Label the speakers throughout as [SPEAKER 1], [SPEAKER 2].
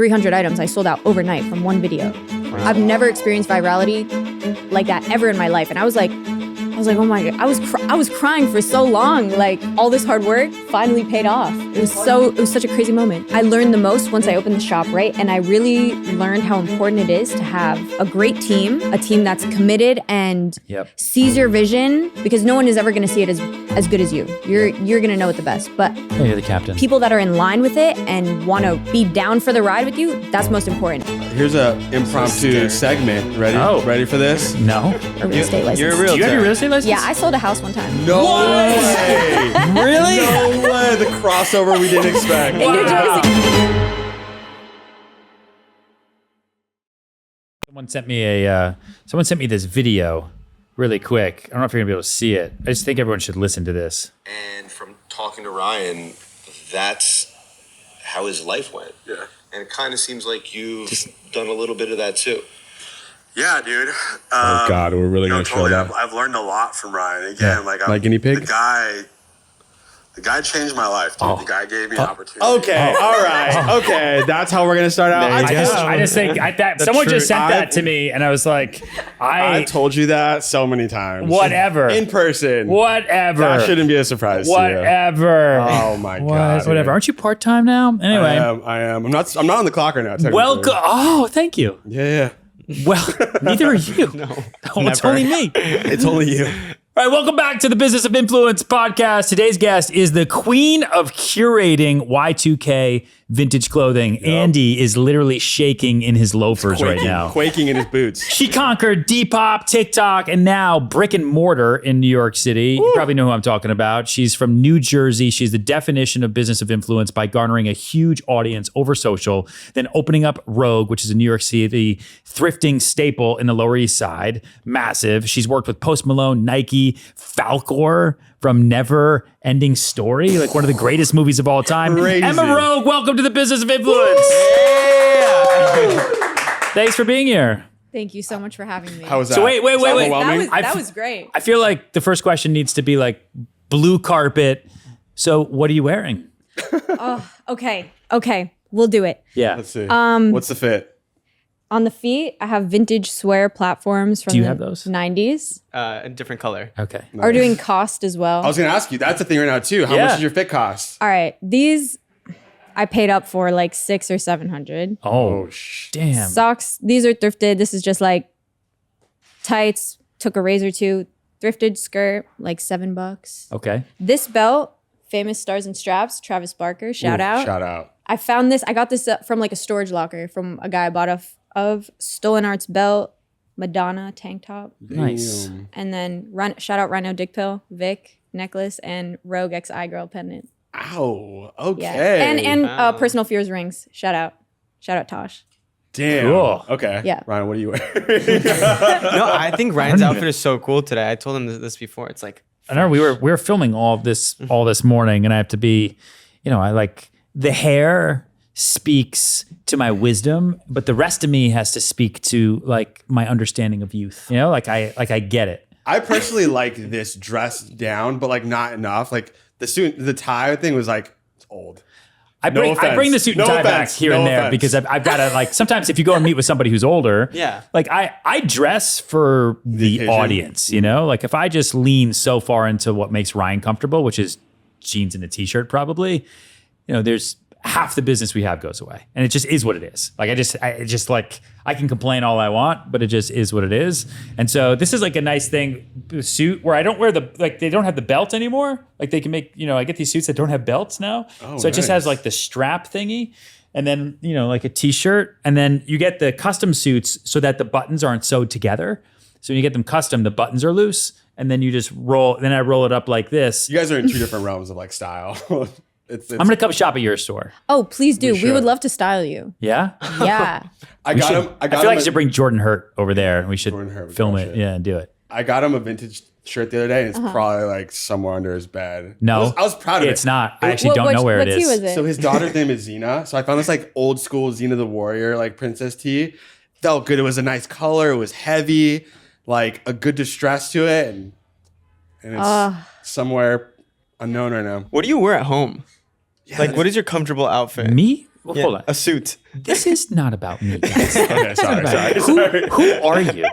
[SPEAKER 1] 300 items I sold out overnight from one video. I've never experienced virality like that ever in my life. And I was like, oh my God, I was crying for so long. Like all this hard work finally paid off. It was such a crazy moment. I learned the most once I opened the shop, right? And I really learned how important it is to have a great team, a team that's committed and sees your vision, because no one is ever gonna see it as good as you. You're gonna know it the best. But
[SPEAKER 2] you're the captain.
[SPEAKER 1] People that are in line with it and wanna be down for the ride with you, that's most important.
[SPEAKER 3] Here's a impromptu segment. Ready?
[SPEAKER 2] Oh.
[SPEAKER 3] Ready for this?
[SPEAKER 2] No.
[SPEAKER 1] A real estate license.
[SPEAKER 3] You're a realtor.
[SPEAKER 2] Do you have your real estate license?
[SPEAKER 1] Yeah, I sold a house one time.
[SPEAKER 3] No way!
[SPEAKER 2] Really?
[SPEAKER 3] No way! The crossover we didn't expect.
[SPEAKER 1] In New Jersey.
[SPEAKER 2] Someone sent me this video really quick. I don't know if you're gonna be able to see it. I just think everyone should listen to this.
[SPEAKER 4] And from talking to Ryan, that's how his life went.
[SPEAKER 5] Yeah.
[SPEAKER 4] And it kind of seems like you've done a little bit of that too.
[SPEAKER 5] Yeah, dude.
[SPEAKER 3] Oh God, we're really gonna show that.
[SPEAKER 5] I've learned a lot from Ryan. Again,
[SPEAKER 3] like guinea pig.
[SPEAKER 5] The guy changed my life, dude. The guy gave me an opportunity.
[SPEAKER 3] Okay, all right, okay. That's how we're gonna start out.
[SPEAKER 2] I just think someone just sent that to me, and I was like,
[SPEAKER 3] I told you that so many times.
[SPEAKER 2] Whatever.
[SPEAKER 3] In person.
[SPEAKER 2] Whatever.
[SPEAKER 3] That shouldn't be a surprise
[SPEAKER 2] Whatever.
[SPEAKER 3] to you. Oh my God.
[SPEAKER 2] Whatever.
[SPEAKER 3] Dude.
[SPEAKER 2] Aren't you part-time now? Anyway.
[SPEAKER 3] I am. I'm not on the clock right now.
[SPEAKER 2] Welcome. Oh, thank you.
[SPEAKER 3] Yeah.
[SPEAKER 2] Well, neither are you.
[SPEAKER 3] No.
[SPEAKER 2] It's only me.
[SPEAKER 3] It's only you.
[SPEAKER 2] All right, welcome back to the Business of Influence podcast. Today's guest is the queen of curating Y2K vintage clothing. Yep. Andy is literally shaking in his loafers right now.
[SPEAKER 3] Quaking in his boots.
[SPEAKER 2] She conquered Depop, TikTok, and now Brick and Mortar in New York City. Ooh. You probably know who I'm talking about. She's from New Jersey. She's the definition of business of influence by garnering a huge audience over social, then opening up Rogue, which is a New York City thrifting staple in the Lower East Side. Massive. She's worked with Post Malone, Nike, Falcor from Never Ending Story, like one of the greatest movies of all time.
[SPEAKER 3] Crazy.
[SPEAKER 2] Emma Rogue, welcome to the Business of Influence.
[SPEAKER 3] Yeah.
[SPEAKER 2] Thanks for being here.
[SPEAKER 1] Thank you so much for having me.
[SPEAKER 3] How was that?
[SPEAKER 2] So wait.
[SPEAKER 1] That was great.
[SPEAKER 2] I feel like the first question needs to be like blue carpet. So what are you wearing?
[SPEAKER 1] Okay. We'll do it.
[SPEAKER 2] Yeah.
[SPEAKER 3] Let's see. What's the fit?
[SPEAKER 1] On the feet, I have vintage swear platforms from
[SPEAKER 2] Do you
[SPEAKER 1] the
[SPEAKER 2] have those?
[SPEAKER 1] 90s.
[SPEAKER 6] A different color.
[SPEAKER 2] Okay.
[SPEAKER 3] Nice.
[SPEAKER 1] Are doing cost as well.
[SPEAKER 3] I was going to ask you, that's the thing right now too. How much does your fit cost?
[SPEAKER 1] All right. These I paid up for like $600 or $700.
[SPEAKER 2] Oh, damn.
[SPEAKER 1] Socks, these are thrifted. This is just like tights, took a raise or two. Thrifted skirt, like $7.
[SPEAKER 2] Okay.
[SPEAKER 1] This belt, Famous Stars and Straps, Travis Barker, shout out.
[SPEAKER 3] Shout out.
[SPEAKER 1] I found this, I got this from like a storage locker from a guy I bought of Stolen Arts belt, Madonna tank top.
[SPEAKER 2] Nice.
[SPEAKER 3] Damn.
[SPEAKER 1] And then shout out Rhino Dick Pill, Vic necklace, and Rogue XI Girl pendant.
[SPEAKER 3] Ow. Okay.
[SPEAKER 1] Yeah. And Personal Fears rings. Shout out Tosh.
[SPEAKER 3] Damn.
[SPEAKER 2] Cool.
[SPEAKER 3] Okay.
[SPEAKER 1] Yeah.
[SPEAKER 3] Ryan, what are you wearing?
[SPEAKER 6] No, I think Ryan's outfit is so cool today. I told him this before. It's like
[SPEAKER 2] I know we were filming all this morning, and I have to be, I like the hair speaks to my wisdom, but the rest of me has to speak to like my understanding of youth. I get it.
[SPEAKER 3] I personally like this dressed down, but like not enough. Like the tie thing was like it's old.
[SPEAKER 2] I bring the suit and tie back here and there because I've got to like sometimes if you go and meet with somebody who's older, like I dress for the audience, like if I just lean so far into what makes Ryan comfortable, which is jeans and a t-shirt probably, there's half the business we have goes away, and it just is what it is. Like I can complain all I want, but it just is what it is. And so this is like a nice thing, the suit where I don't wear they don't have the belt anymore. Like they can make, I get these suits that don't have belts now.
[SPEAKER 3] Oh,
[SPEAKER 2] so it just has like the strap thingy, and then, like a t-shirt, and then you get the custom suits so that the buttons aren't sewed together. So when you get them custom, the buttons are loose, and then you just then I roll it up like this.
[SPEAKER 3] You guys are in two different realms of like style. It's
[SPEAKER 2] I'm gonna come shop at your store.
[SPEAKER 1] Oh, please do. We
[SPEAKER 3] should.
[SPEAKER 1] would love to style you.
[SPEAKER 2] Yeah.
[SPEAKER 1] Yeah.
[SPEAKER 3] I feel like
[SPEAKER 2] I should bring Jordan Hurt over there, and we should film it.
[SPEAKER 3] shit.
[SPEAKER 2] Yeah, and do it.
[SPEAKER 3] I got him a vintage shirt the other day, and it's probably like somewhere under his bed.
[SPEAKER 2] No,
[SPEAKER 3] I was proud of it.
[SPEAKER 2] It's not. I actually don't know where it is.
[SPEAKER 1] What tea was it?
[SPEAKER 3] So his daughter's name is Xena. So I found this like old school Xena the Warrior, like princess tee. Felt good. It was a nice color. It was heavy, like a good distress to it, and it's somewhere unknown right now.
[SPEAKER 6] What do you wear at home? Like, what is your comfortable outfit?
[SPEAKER 2] Me? Hold on.
[SPEAKER 6] A suit.
[SPEAKER 2] This is not about me, guys.
[SPEAKER 3] Okay, sorry.
[SPEAKER 2] Who are you?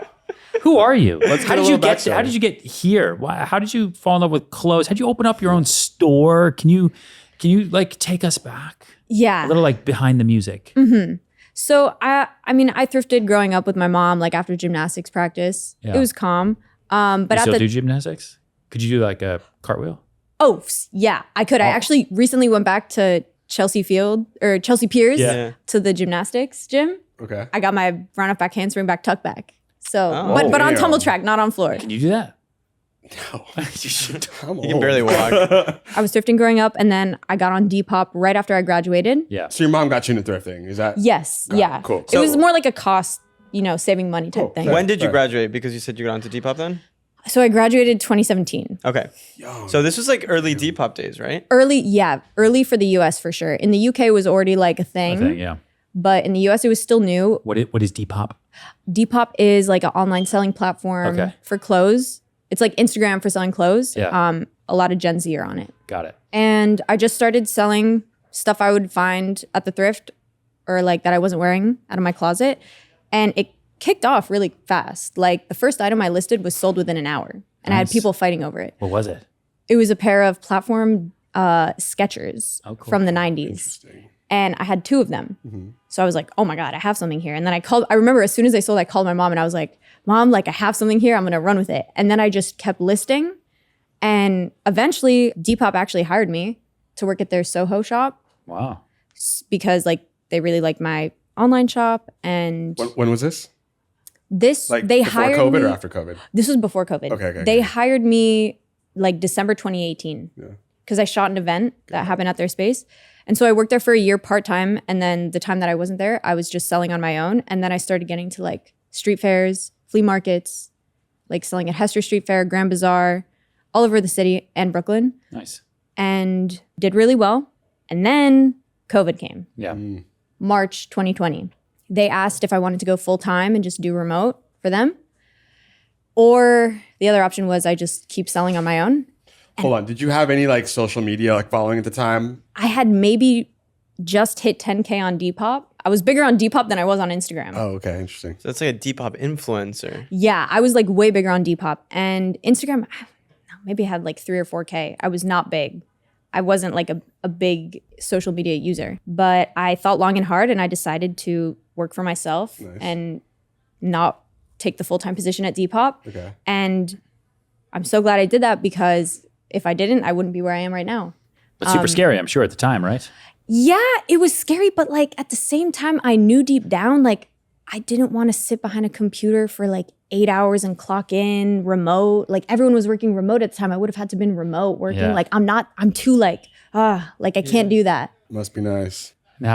[SPEAKER 2] Who are you?
[SPEAKER 3] Let's
[SPEAKER 2] How
[SPEAKER 3] get a
[SPEAKER 2] did you
[SPEAKER 3] little
[SPEAKER 2] get?
[SPEAKER 3] backstory.
[SPEAKER 2] How did you get here? How did you fall in love with clothes? How did you open up your own store? Can you like take us back?
[SPEAKER 1] Yeah.
[SPEAKER 2] A little like behind the music.
[SPEAKER 1] So I mean, I thrifted growing up with my mom, like after gymnastics practice.
[SPEAKER 2] Yeah.
[SPEAKER 1] It was calm. But
[SPEAKER 2] You
[SPEAKER 1] at
[SPEAKER 2] still
[SPEAKER 1] the
[SPEAKER 2] do gymnastics? Could you do like a cartwheel?
[SPEAKER 1] yeah, I could. I actually recently went back to Chelsea Piers
[SPEAKER 2] Yeah.
[SPEAKER 1] to the gymnastics gym.
[SPEAKER 3] Okay.
[SPEAKER 1] I got my run up back handspring back tuck back. So,
[SPEAKER 6] Oh.
[SPEAKER 1] but on
[SPEAKER 3] Damn.
[SPEAKER 1] tumble track, not on floor.
[SPEAKER 2] Can you do that?
[SPEAKER 3] No.
[SPEAKER 2] You should.
[SPEAKER 3] I'm
[SPEAKER 6] You can barely walk.
[SPEAKER 1] I was thrifting growing up, and then I got on Depop right after I graduated.
[SPEAKER 2] Yeah.
[SPEAKER 3] So your mom got you into thrifting. Is that?
[SPEAKER 1] Yes, yeah.
[SPEAKER 3] Cool.
[SPEAKER 1] It was more like a cost, saving money type
[SPEAKER 3] Cool.
[SPEAKER 1] thing.
[SPEAKER 3] Fair.
[SPEAKER 6] When did you graduate? Because you said you got onto Depop then?
[SPEAKER 1] So I graduated 2017.
[SPEAKER 6] Okay.
[SPEAKER 3] Young.
[SPEAKER 6] So this was like early Depop days, right?
[SPEAKER 1] Early for the US for sure. In the UK it was already like a thing,
[SPEAKER 2] Yeah.
[SPEAKER 1] but in the US it was still new.
[SPEAKER 2] What is Depop?
[SPEAKER 1] Depop is like an online selling platform
[SPEAKER 2] Okay.
[SPEAKER 1] for clothes. It's like Instagram for selling clothes.
[SPEAKER 2] Yeah.
[SPEAKER 1] A lot of Gen Z are on it.
[SPEAKER 2] Got it.
[SPEAKER 1] And I just started selling stuff I would find at the thrift or like that I wasn't wearing out of my closet. And it kicked off really fast. Like the first item I listed was sold within an hour. And I had
[SPEAKER 2] Nice.
[SPEAKER 1] people fighting over it.
[SPEAKER 2] What was it?
[SPEAKER 1] It was a pair of platform Skechers
[SPEAKER 2] Oh, cool.
[SPEAKER 1] from the 90s.
[SPEAKER 3] Interesting.
[SPEAKER 1] And I had 2 of them. So I was like, oh my God, I have something here. And then I remember as soon as they sold, I called my mom and I was like, Mom, like I have something here. I'm going to run with it. And then I just kept listing. And eventually Depop actually hired me to work at their Soho shop
[SPEAKER 2] Wow.
[SPEAKER 1] because like they really liked my online shop. And
[SPEAKER 3] When was this?
[SPEAKER 1] this,
[SPEAKER 3] Like
[SPEAKER 1] they
[SPEAKER 3] before
[SPEAKER 1] hired
[SPEAKER 3] COVID
[SPEAKER 1] me.
[SPEAKER 3] or after COVID?
[SPEAKER 1] This was before COVID.
[SPEAKER 3] Okay,
[SPEAKER 1] They
[SPEAKER 3] okay.
[SPEAKER 1] hired me like December 2018 because I shot an event that happened at their space. And so I worked there for a year part-time. And then the time that I wasn't there, I was just selling on my own. And then I started getting to like street fairs, flea markets, like selling at Hester Street Fair, Grand Bazaar, all over the city and Brooklyn,
[SPEAKER 2] Nice.
[SPEAKER 1] and did really well. And then COVID came,
[SPEAKER 2] Yeah.
[SPEAKER 1] March 2020. They asked if I wanted to go full-time and just do remote for them. Or the other option was I just keep selling on my own.
[SPEAKER 3] Hold on. Did you have any like social media like following at the time?
[SPEAKER 1] I had maybe just hit 10K on Depop. I was bigger on Depop than I was on Instagram.
[SPEAKER 3] Oh, okay. Interesting.
[SPEAKER 6] So that's like a Depop influencer.
[SPEAKER 1] Yeah, I was like way bigger on Depop. And Instagram, maybe had like 3 or 4K. I was not big. I wasn't like a big social media user. But I thought long and hard and I decided to work for myself and not take the full-time position at Depop.
[SPEAKER 3] Okay.
[SPEAKER 1] And I'm so glad I did that because if I didn't, I wouldn't be where I am right now.
[SPEAKER 2] But super scary, I'm sure, at the time, right?
[SPEAKER 1] Yeah, it was scary, but like at the same time, I knew deep down, like I didn't want to sit behind a computer for like 8 hours and clock in remote. Like everyone was working remote at the time. I would have had to been remote working.
[SPEAKER 2] Yeah.
[SPEAKER 1] Like I'm too like I can't do that.
[SPEAKER 3] Must be nice.
[SPEAKER 2] It's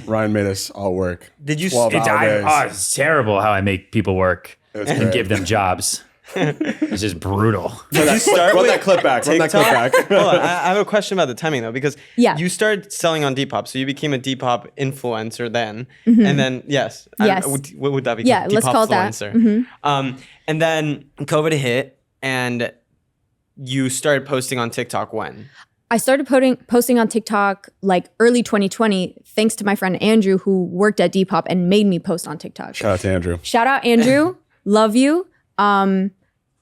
[SPEAKER 3] Ryan made us all work.
[SPEAKER 6] Did you?
[SPEAKER 3] 12 hour days.
[SPEAKER 2] it's terrible how I make people work
[SPEAKER 3] It's
[SPEAKER 2] and
[SPEAKER 3] great.
[SPEAKER 2] give them jobs. It's just brutal.
[SPEAKER 6] Did you start
[SPEAKER 3] Run
[SPEAKER 6] with
[SPEAKER 3] that clip back. Run that clip
[SPEAKER 6] TikTok?
[SPEAKER 3] back.
[SPEAKER 6] Hold on, I have a question about the timing though, because
[SPEAKER 1] Yeah.
[SPEAKER 6] you started selling on Depop, so you became a Depop influencer then, and then
[SPEAKER 1] Yes.
[SPEAKER 6] what would that be?
[SPEAKER 1] Yeah,
[SPEAKER 6] Depop
[SPEAKER 1] let's call it that.
[SPEAKER 6] influencer. And then COVID hit, and you started posting on TikTok when?
[SPEAKER 1] I started posting on TikTok like early 2020, thanks to my friend Andrew, who worked at Depop and made me post on TikTok.
[SPEAKER 3] Shout out to Andrew.
[SPEAKER 1] Shout out Andrew, love you.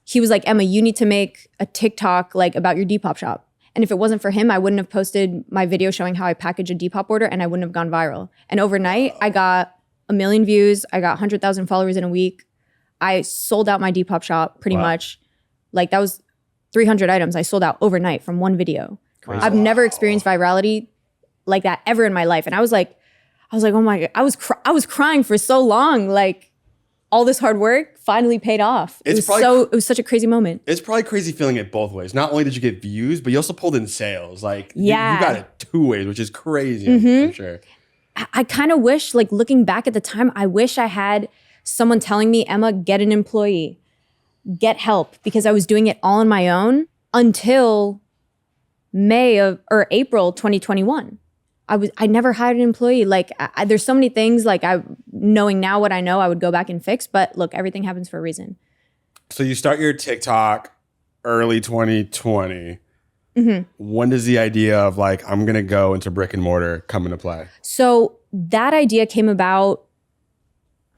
[SPEAKER 1] He was like, Emma, you need to make a TikTok like about your Depop shop. And if it wasn't for him, I wouldn't have posted my video showing how I package a Depop order and I wouldn't have gone viral. And overnight, I got 1 million views. I got 100,000 followers in a week. I sold out my Depop shop pretty much. Like that was 300 items I sold out overnight from one video. I've never experienced virality like that ever in my life. And I was like, oh my God, I was crying for so long. Like all this hard work finally paid off. It was such a crazy moment.
[SPEAKER 3] It's probably crazy feeling it both ways. Not only did you get views, but you also pulled in sales. Like
[SPEAKER 1] Yeah.
[SPEAKER 3] you got it 2 ways, which is crazy. I'm sure.
[SPEAKER 1] I kind of wish, like looking back at the time, I wish I had someone telling me, Emma, get an employee, get help, because I was doing it all on my own until April 2021. I never hired an employee. Like there's so many things like knowing now what I know, I would go back and fix. But look, everything happens for a reason.
[SPEAKER 3] So you start your TikTok early 2020. When does the idea of like, I'm going to go into brick and mortar come into play?
[SPEAKER 1] So that idea came about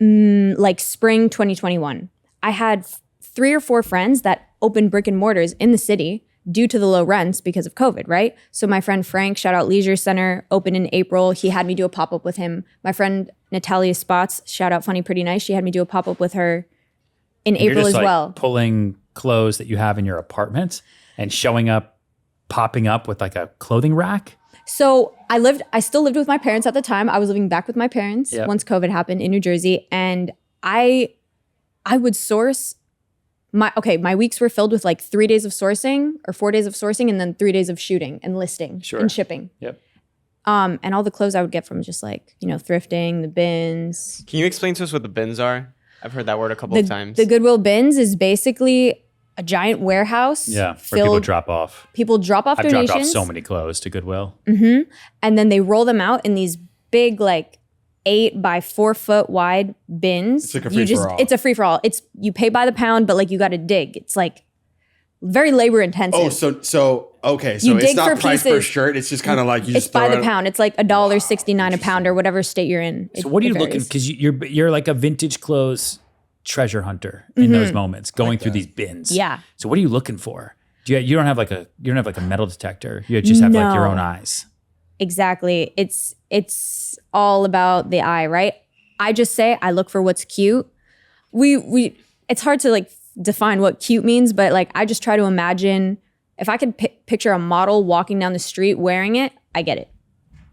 [SPEAKER 1] like spring 2021. I had 3 or 4 friends that opened brick and mortars in the city due to the low rents because of COVID, right? So my friend Frank, shout out Leisure Center, opened in April. He had me do a pop-up with him. My friend Natalia Spots, shout out Funny Pretty Nice. She had me do a pop-up with her in April
[SPEAKER 2] just,
[SPEAKER 1] as well.
[SPEAKER 2] Pulling clothes that you have in your apartment and showing up, popping up with like a clothing rack.
[SPEAKER 1] So I still lived with my parents at the time. I was living back with my parents once COVID happened in New Jersey. And I would source my weeks were filled with like 3 days of sourcing or 4 days of sourcing and then 3 days of shooting and listing and shipping.
[SPEAKER 2] Yep.
[SPEAKER 1] And all the clothes I would get from just like, thrifting, the bins.
[SPEAKER 6] Can you explain to us what the bins are? I've heard that word a couple of times.
[SPEAKER 1] The Goodwill bins is basically a giant warehouse.
[SPEAKER 2] Yeah, where people drop off.
[SPEAKER 1] People drop off donations.
[SPEAKER 2] I've dropped off so many clothes to Goodwill.
[SPEAKER 1] Mm-hmm. And then they roll them out in these big, like 8 by 4 foot wide bins.
[SPEAKER 3] It's like a free for all.
[SPEAKER 1] It's a free for all. You pay by the pound, but like you got to dig. It's like very labor intensive.
[SPEAKER 3] Oh, so okay. So it's not price per shirt. It's just kind of like you just
[SPEAKER 1] by the pound. It's like $1.69 a pound or whatever state you're in.
[SPEAKER 2] So what are you looking? Because you're like a vintage clothes treasure hunter in those moments, going through these bins.
[SPEAKER 1] Yeah.
[SPEAKER 2] So what are you looking for? You don't have like a metal detector. You just have like your own eyes.
[SPEAKER 1] Exactly. It's all about the eye, right? I just say I look for what's cute. It's hard to like define what cute means, but like I just try to imagine if I could picture a model walking down the street wearing it, I get it.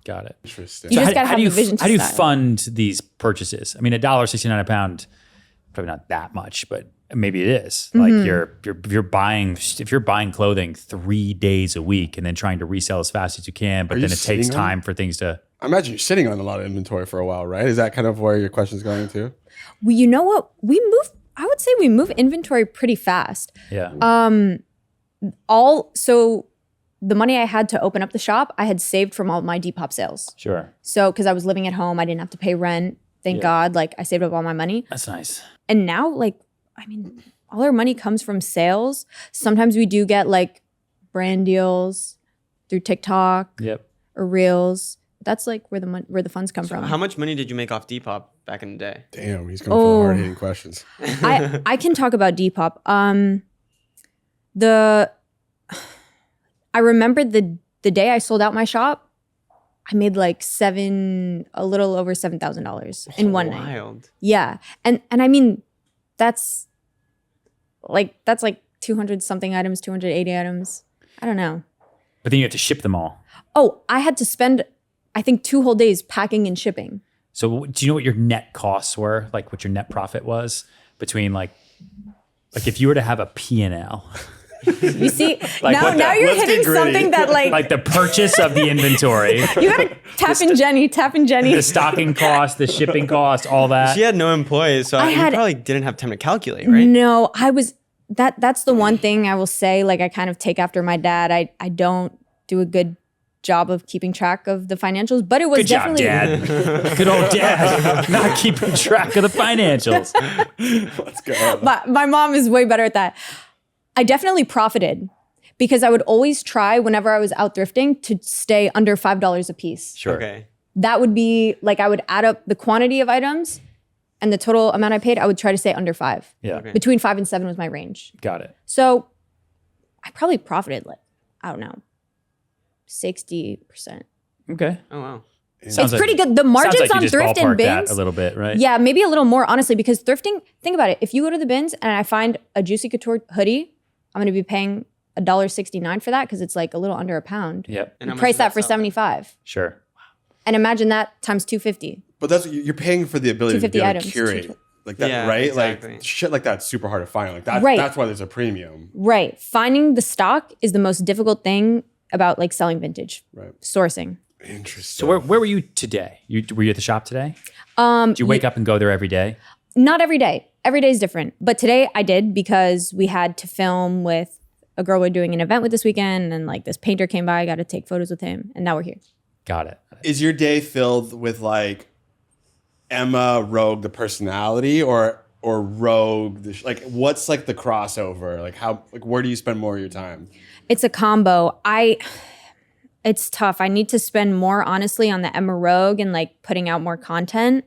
[SPEAKER 2] Got it.
[SPEAKER 3] Interesting.
[SPEAKER 1] You just gotta have the vision to
[SPEAKER 2] How do you
[SPEAKER 1] style.
[SPEAKER 2] fund these purchases? I mean, $1.69 a pound, probably not that much, but maybe it is. Like you're buying clothing 3 days a week and then trying to resell as fast as you can, but then it takes time for things to.
[SPEAKER 3] I imagine you're sitting on a lot of inventory for a while, right? Is that kind of where your question's going to?
[SPEAKER 1] Well, you know what? I would say we move inventory pretty fast.
[SPEAKER 2] Yeah.
[SPEAKER 1] So the money I had to open up the shop, I had saved from all my Depop sales.
[SPEAKER 2] Sure.
[SPEAKER 1] So because I was living at home, I didn't have to pay rent. Thank God. Like I saved up all my money.
[SPEAKER 2] That's nice.
[SPEAKER 1] And now, like, I mean, all our money comes from sales. Sometimes we do get like brand deals through TikTok or Reels. That's like where the funds come from.
[SPEAKER 6] How much money did you make off Depop back in the day?
[SPEAKER 3] Damn, he's going for the hard-hitting questions.
[SPEAKER 1] I can talk about Depop. I remember the day I sold out my shop, I made like a little over $7,000 in one night.
[SPEAKER 6] Wild.
[SPEAKER 1] Yeah. And I mean, that's like 200 something items, 280 items. I don't know.
[SPEAKER 2] But then you have to ship them all.
[SPEAKER 1] Oh, I had to spend, I think 2 whole days packing and shipping.
[SPEAKER 2] So do you know what your net costs were? Like what your net profit was between like if you were to have a P&L?
[SPEAKER 1] You see, now you're hitting something that
[SPEAKER 2] like the purchase of the inventory.
[SPEAKER 1] You gotta tap in Jenny.
[SPEAKER 2] The stocking cost, the shipping cost, all that.
[SPEAKER 6] She had no employees, so you probably didn't have time to calculate, right?
[SPEAKER 1] No, that's the one thing I will say, like I kind of take after my dad. I don't do a good job of keeping track of the financials, but it was definitely
[SPEAKER 2] Dad. Good old dad, not keeping track of the financials.
[SPEAKER 3] Let's go.
[SPEAKER 1] My mom is way better at that. I definitely profited because I would always try whenever I was out thrifting to stay under $5 a piece.
[SPEAKER 2] Sure.
[SPEAKER 6] Okay.
[SPEAKER 1] That would be like I would add up the quantity of items and the total amount I paid. I would try to stay under 5.
[SPEAKER 2] Yeah. Okay.
[SPEAKER 1] Between 5 and 7 was my range.
[SPEAKER 2] Got it.
[SPEAKER 1] So I probably profited like, I don't know, 60%.
[SPEAKER 2] Okay.
[SPEAKER 6] Oh, wow.
[SPEAKER 1] It's pretty good. The margins on thrift and bins.
[SPEAKER 2] That a little bit, right?
[SPEAKER 1] Yeah, maybe a little more, honestly, because thrifting, think about it. If you go to the bins and I find a Juicy Couture hoodie, I'm going to be paying $1.69 for that because it's like a little under a pound.
[SPEAKER 2] Yep.
[SPEAKER 1] And price that for $75.
[SPEAKER 2] Sure.
[SPEAKER 1] And imagine that times $250.
[SPEAKER 3] But you're paying for the ability to be able to
[SPEAKER 1] items.
[SPEAKER 3] curate. Like that,
[SPEAKER 6] Yeah,
[SPEAKER 3] right?
[SPEAKER 6] exactly.
[SPEAKER 3] Like shit like that's super hard to find. Like that,
[SPEAKER 1] Right.
[SPEAKER 3] That's why there's a premium.
[SPEAKER 1] Right. Finding the stock is the most difficult thing about like selling vintage.
[SPEAKER 3] Right.
[SPEAKER 1] Sourcing.
[SPEAKER 3] Interesting.
[SPEAKER 2] So where were you today? Were you at the shop today? Did you wake up and go there every day?
[SPEAKER 1] Not every day. Every day is different. But today I did because we had to film with a girl we're doing an event with this weekend. And like this painter came by, I got to take photos with him. And now we're here.
[SPEAKER 2] Got it.
[SPEAKER 3] Is your day filled with like Emma Rogue the personality or Rogue like what's like the crossover? Like where do you spend more of your time?
[SPEAKER 1] It's a combo. It's tough. I need to spend more, honestly, on the Emma Rogue and like putting out more content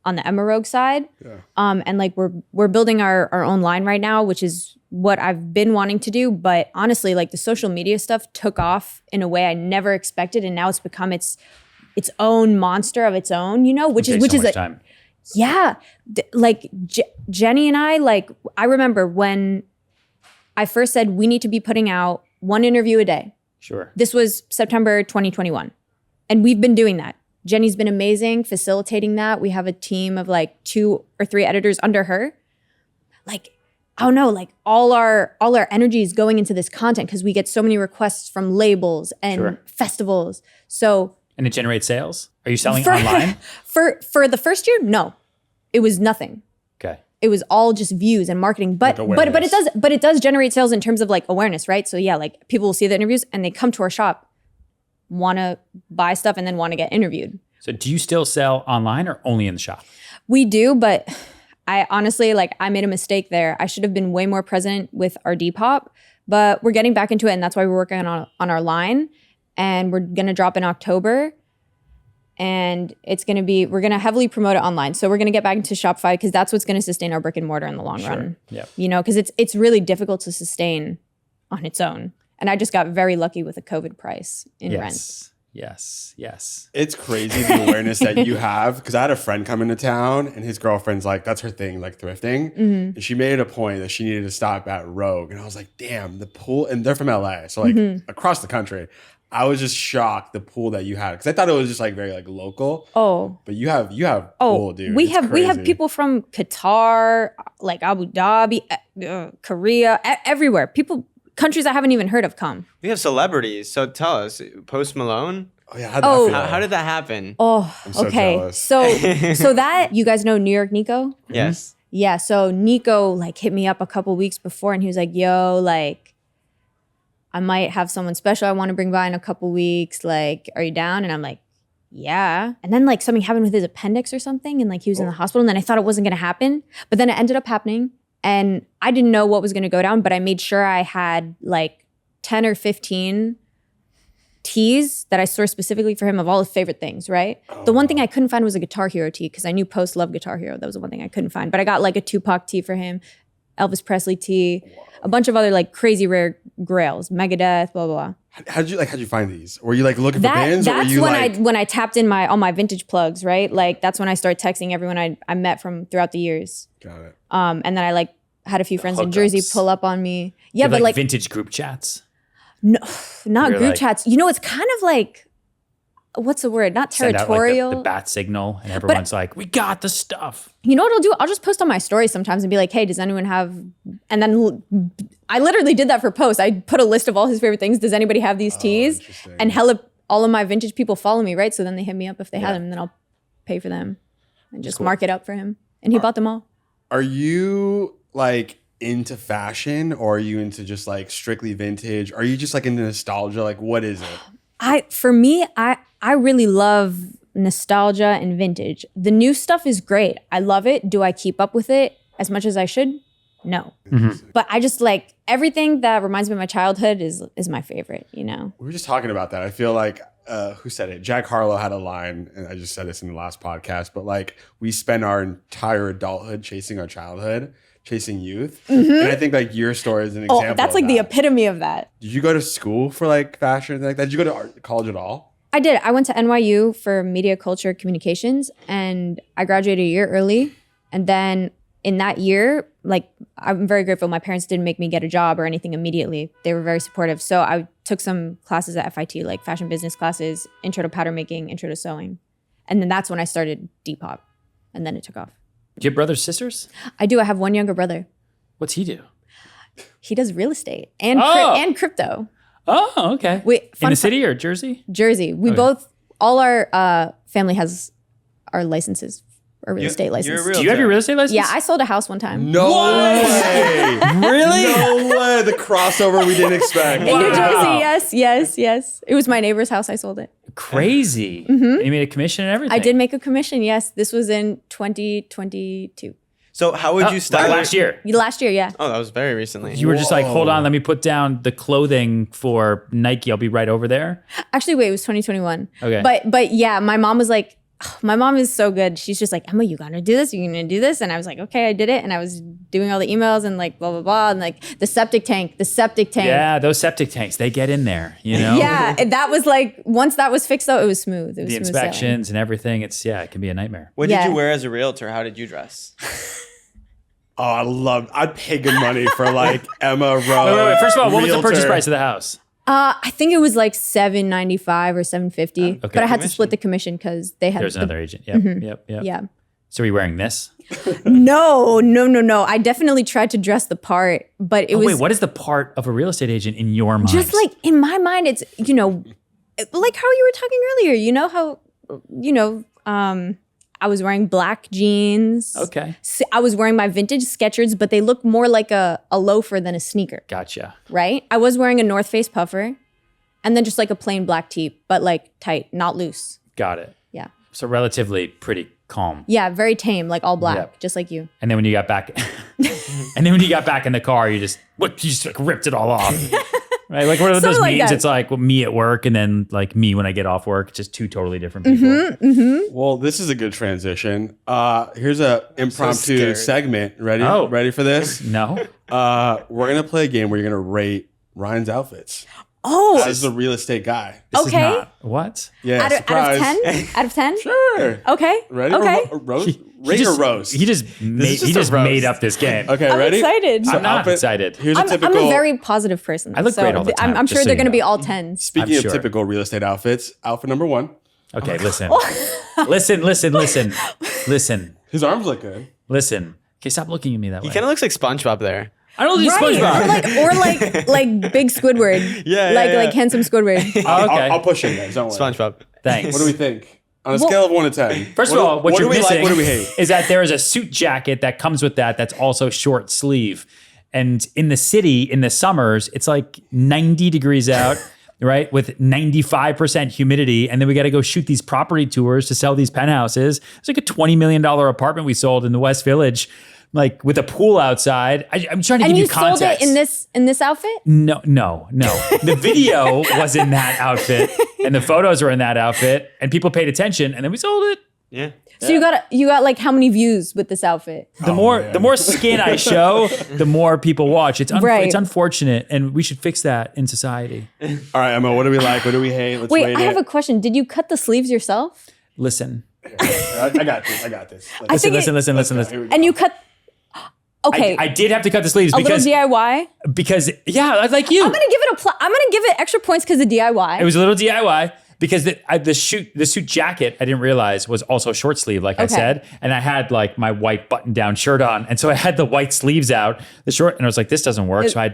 [SPEAKER 1] on the Emma Rogue side. Yeah. And like we're building our own line right now, which is what I've been wanting to do. But honestly, like the social media stuff took off in a way I never expected, and now it's become its own monster of its own. You know, which is
[SPEAKER 2] time.
[SPEAKER 1] Yeah, like Jenny and I, like I remember when I first said we need to be putting out 1 interview a day.
[SPEAKER 2] Sure.
[SPEAKER 1] This was September 2021. And we've been doing that. Jenny's been amazing facilitating that. We have a team of like 2 or 3 editors under her. Like, I don't know, like all our energy is going into this content because we get so many requests from labels and festivals. So
[SPEAKER 2] and it generates sales? Are you selling online?
[SPEAKER 1] For the first year, no. It was nothing.
[SPEAKER 2] Okay.
[SPEAKER 1] It was all just views and marketing, but it does generate sales in terms of like awareness, right? So yeah, like people will see the interviews and they come to our shop, want to buy stuff and then want to get interviewed.
[SPEAKER 2] So do you still sell online or only in the shop?
[SPEAKER 1] We do, but I honestly, like I made a mistake there. I should have been way more present with our Depop, but we're getting back into it, and that's why we're working on our line, and we're gonna drop in October. And we're going to heavily promote it online. So we're going to get back into Shopify because that's what's going to sustain our brick and mortar in the long run.
[SPEAKER 2] Yeah.
[SPEAKER 1] You know, because it's really difficult to sustain on its own. And I just got very lucky with a COVID price in rent.
[SPEAKER 2] Yes.
[SPEAKER 3] It's crazy the awareness that you have. Because I had a friend come into town and his girlfriend's like, that's her thing, like thrifting. Mm-hmm. And she made a point that she needed to stop at Rogue. And I was like, damn, the pool. And they're from LA. So like across the country. I was just shocked the pool that you had because I thought it was just like very like local.
[SPEAKER 1] Oh,
[SPEAKER 3] but you have pool, dude.
[SPEAKER 1] We have people from Qatar, like Abu Dhabi, Korea, everywhere. Countries I haven't even heard of come.
[SPEAKER 6] We have celebrities. So tell us, Post Malone.
[SPEAKER 3] Oh yeah,
[SPEAKER 6] how did that happen?
[SPEAKER 1] Oh,
[SPEAKER 3] I'm so
[SPEAKER 1] okay.
[SPEAKER 3] jealous.
[SPEAKER 1] So that you guys know New York Nico?
[SPEAKER 6] Yes.
[SPEAKER 1] Yeah. So Nico like hit me up a couple weeks before, and he was like, "Yo, like." I might have someone special I want to bring by in a couple weeks. Like, are you down? And I'm like, yeah. And then like something happened with his appendix or something. And like he was in the hospital. And then I thought it wasn't going to happen. But then it ended up happening. And I didn't know what was going to go down. But I made sure I had like 10 or 15 tees that I sourced specifically for him of all his favorite things, right? The one thing I couldn't find was a Guitar Hero tee because I knew Post loved Guitar Hero. That was the one thing I couldn't find. But I got like a Tupac tee for him, Elvis Presley tee, a bunch of other like crazy rare grails, Megadeth, blah, blah, blah.
[SPEAKER 3] How'd you find these? Were you like looking for bands? Or were you
[SPEAKER 1] that's when I tapped in all my vintage plugs, right? Like that's when I started texting everyone I met from throughout the years.
[SPEAKER 3] Got it.
[SPEAKER 1] And then I like had a few friends in Jersey pull up on me. Yeah, but like
[SPEAKER 2] vintage group chats.
[SPEAKER 1] No, not group chats. You know, it's kind of like, what's the word? Not territorial.
[SPEAKER 2] Send out like the bat signal, and everyone's like, "We got the stuff."
[SPEAKER 1] You know what I'll do? I'll just post on my stories sometimes and be like, "Hey, does anyone have?" And then I literally did that for Post. I put a list of all his favorite things. Does anybody have these tees? And all of my vintage people follow me, right? So then they hit me up if they have them, and then I'll pay for them and just mark it up for him. And he bought them all. Are
[SPEAKER 3] you like into fashion, or are you into just like strictly vintage? Are you just like into nostalgia? Like, what is it?
[SPEAKER 1] For me, I really love nostalgia and vintage. The new stuff is great. I love it. Do I keep up with it as much as I should? No. Mm-hmm. But I just like everything that reminds me of my childhood is my favorite, you know?
[SPEAKER 3] We were just talking about that. I feel like, who said it? Jack Harlow had a line, and I just said this in the last podcast, but like we spend our entire adulthood chasing our childhood, chasing youth. Mm-hmm. And I think like your story is an example.
[SPEAKER 1] That's like the epitome of that.
[SPEAKER 3] Did you go to school for like fashion like that? Did you go to college at all?
[SPEAKER 1] I did. I went to NYU for media culture communications, and I graduated a year early. And then in that year, like I'm very grateful my parents didn't make me get a job or anything immediately. They were very supportive. So I took some classes at FIT, like fashion business classes, intro to pattern making, intro to sewing. And then that's when I started Depop. And then it took off.
[SPEAKER 2] Do you have brothers, sisters?
[SPEAKER 1] I do. I have one younger brother.
[SPEAKER 2] What's he do?
[SPEAKER 1] He does real estate and crypto.
[SPEAKER 2] Oh, okay. In the city or Jersey?
[SPEAKER 1] Jersey. We both, all our family has our licenses, our real estate license.
[SPEAKER 2] Do you have your real estate license?
[SPEAKER 1] Yeah, I sold a house one time.
[SPEAKER 3] No way.
[SPEAKER 2] Really?
[SPEAKER 3] No way. The crossover we didn't expect.
[SPEAKER 1] In New Jersey, yes. It was my neighbor's house. I sold it.
[SPEAKER 2] Crazy. Mm-hmm. You made a commission and everything.
[SPEAKER 1] I did make a commission, yes. This was in 2022.
[SPEAKER 6] So how would you style
[SPEAKER 2] last year?
[SPEAKER 1] Last year, yeah.
[SPEAKER 6] Oh, that was very recently.
[SPEAKER 2] You were just like, hold on, let me put down the clothing for Nike. I'll be right over there.
[SPEAKER 1] Actually, wait, it was 2021.
[SPEAKER 2] Okay.
[SPEAKER 1] But yeah, my mom was like, my mom is so good. She's just like, Emma, you gotta do this. You're gonna do this. And I was like, okay, I did it. And I was doing all the emails and like blah, blah, blah. And like the septic tank.
[SPEAKER 2] Yeah, those septic tanks, they get in there, you know?
[SPEAKER 1] Yeah, and that was like, once that was fixed though, it was smooth. It was
[SPEAKER 2] the
[SPEAKER 1] smooth
[SPEAKER 2] inspections
[SPEAKER 1] sailing.
[SPEAKER 2] and everything. It can be a nightmare.
[SPEAKER 6] What did you wear as a realtor? How did you dress?
[SPEAKER 3] Oh, I'd pay good money for like Emma Rose.
[SPEAKER 2] Wait. First of all, what was the
[SPEAKER 3] realtor.
[SPEAKER 2] purchase price of the house?
[SPEAKER 1] I think it was like $795 or $750.
[SPEAKER 2] Okay.
[SPEAKER 1] But I had to split the commission because they had
[SPEAKER 2] There's another agent. Yep.
[SPEAKER 1] Yeah.
[SPEAKER 2] So are you wearing this?
[SPEAKER 1] No. I definitely tried to dress the part, but it was
[SPEAKER 2] Wait, what is the part of a real estate agent in your mind?
[SPEAKER 1] just like in my mind, it's, you know, like how you were talking earlier, you know, how, you know, I was wearing black jeans.
[SPEAKER 2] Okay.
[SPEAKER 1] I was wearing my vintage Skechers, but they look more like a loafer than a sneaker.
[SPEAKER 2] Gotcha.
[SPEAKER 1] Right? I was wearing a North Face puffer and then just like a plain black tee, but like tight, not loose.
[SPEAKER 2] Got it.
[SPEAKER 1] Yeah.
[SPEAKER 2] So relatively pretty calm.
[SPEAKER 1] Yeah, very tame, like all black,
[SPEAKER 2] Yep.
[SPEAKER 1] just like you.
[SPEAKER 2] And then when you got back, in the car, you just like ripped it all off. Right? Like what are those
[SPEAKER 1] Something like
[SPEAKER 2] memes?
[SPEAKER 1] that.
[SPEAKER 2] It's like me at work and then like me when I get off work, just two totally different people.
[SPEAKER 3] Well, this is a good transition. Here's a impromptu
[SPEAKER 6] scared.
[SPEAKER 3] segment. Ready?
[SPEAKER 2] Oh.
[SPEAKER 3] Ready for this?
[SPEAKER 2] No?
[SPEAKER 3] We're gonna play a game where you're gonna rate Ryan's outfits
[SPEAKER 1] Oh,
[SPEAKER 3] as a real estate guy.
[SPEAKER 2] This is
[SPEAKER 1] Okay.
[SPEAKER 2] not. What?
[SPEAKER 3] Yeah,
[SPEAKER 1] out of
[SPEAKER 3] surprise.
[SPEAKER 1] 10? Out of 10?
[SPEAKER 3] Sure.
[SPEAKER 1] Okay.
[SPEAKER 3] Ready?
[SPEAKER 1] Okay.
[SPEAKER 3] Rose? Rate or roast?
[SPEAKER 2] He just
[SPEAKER 3] just a roast.
[SPEAKER 2] made up this game.
[SPEAKER 3] Okay,
[SPEAKER 1] I'm
[SPEAKER 3] ready?
[SPEAKER 1] excited.
[SPEAKER 2] I'm not
[SPEAKER 3] outfit-
[SPEAKER 2] excited.
[SPEAKER 3] Here's a
[SPEAKER 1] I'm
[SPEAKER 3] typical.
[SPEAKER 1] a very positive person.
[SPEAKER 2] I look great all the time,
[SPEAKER 1] I'm
[SPEAKER 2] just
[SPEAKER 1] sure
[SPEAKER 2] so
[SPEAKER 1] they're
[SPEAKER 2] you
[SPEAKER 1] going to be
[SPEAKER 2] know.
[SPEAKER 1] all 10s.
[SPEAKER 3] Speaking
[SPEAKER 2] I'm
[SPEAKER 3] of
[SPEAKER 2] sure.
[SPEAKER 3] typical real estate outfits, outfit number 1.
[SPEAKER 2] Okay, listen. Listen.
[SPEAKER 3] His arms look good.
[SPEAKER 2] Listen. Okay, stop looking at me that way.
[SPEAKER 6] He kind of looks like SpongeBob there.
[SPEAKER 2] I don't look like SpongeBob.
[SPEAKER 1] Or like big Squidward.
[SPEAKER 6] Yeah,
[SPEAKER 1] Like handsome Squidward.
[SPEAKER 2] Oh, okay.
[SPEAKER 3] I'll push him, guys. Don't worry.
[SPEAKER 6] SpongeBob.
[SPEAKER 2] Thanks.
[SPEAKER 3] What do we think? On a scale of 1 to 10.
[SPEAKER 2] First of all, what
[SPEAKER 3] do
[SPEAKER 2] you're
[SPEAKER 3] we
[SPEAKER 2] missing
[SPEAKER 3] like? What do we hate?
[SPEAKER 2] is that there is a suit jacket that comes with that's also short sleeve. And in the city, in the summers, it's like 90 degrees out, right? With 95% humidity. And then we got to go shoot these property tours to sell these penthouses. It's like a $20 million apartment we sold in the West Village, like with a pool outside. I'm trying to
[SPEAKER 1] And
[SPEAKER 2] give
[SPEAKER 1] you
[SPEAKER 2] you context.
[SPEAKER 1] sold it in this outfit?
[SPEAKER 2] No. The video was in that outfit and the photos were in that outfit and people paid attention and then we sold it.
[SPEAKER 6] Yeah.
[SPEAKER 1] So you got like how many views with this outfit?
[SPEAKER 2] The more skin I show, the more people watch. It's
[SPEAKER 1] Right.
[SPEAKER 2] it's unfortunate and we should fix that in society.
[SPEAKER 3] All right, Emma, what do we like? What do we hate? Let's
[SPEAKER 1] Wait,
[SPEAKER 3] rate
[SPEAKER 1] I have
[SPEAKER 3] it.
[SPEAKER 1] a question. Did you cut the sleeves yourself?
[SPEAKER 2] Listen.
[SPEAKER 3] I got this.
[SPEAKER 1] I think
[SPEAKER 2] Listen.
[SPEAKER 3] Here we go.
[SPEAKER 1] And you cut. Okay,
[SPEAKER 2] I did have to cut the sleeves
[SPEAKER 1] a little
[SPEAKER 2] because
[SPEAKER 1] DIY.
[SPEAKER 2] like you.
[SPEAKER 1] I'm gonna give it I'm gonna give it extra points because of DIY.
[SPEAKER 2] It was a little DIY because the suit jacket I didn't realize was also short sleeve, like I
[SPEAKER 1] Okay.
[SPEAKER 2] said, and I had like my white button down shirt on, and so I had the white sleeves out, the short, and I was like, this doesn't work, so I had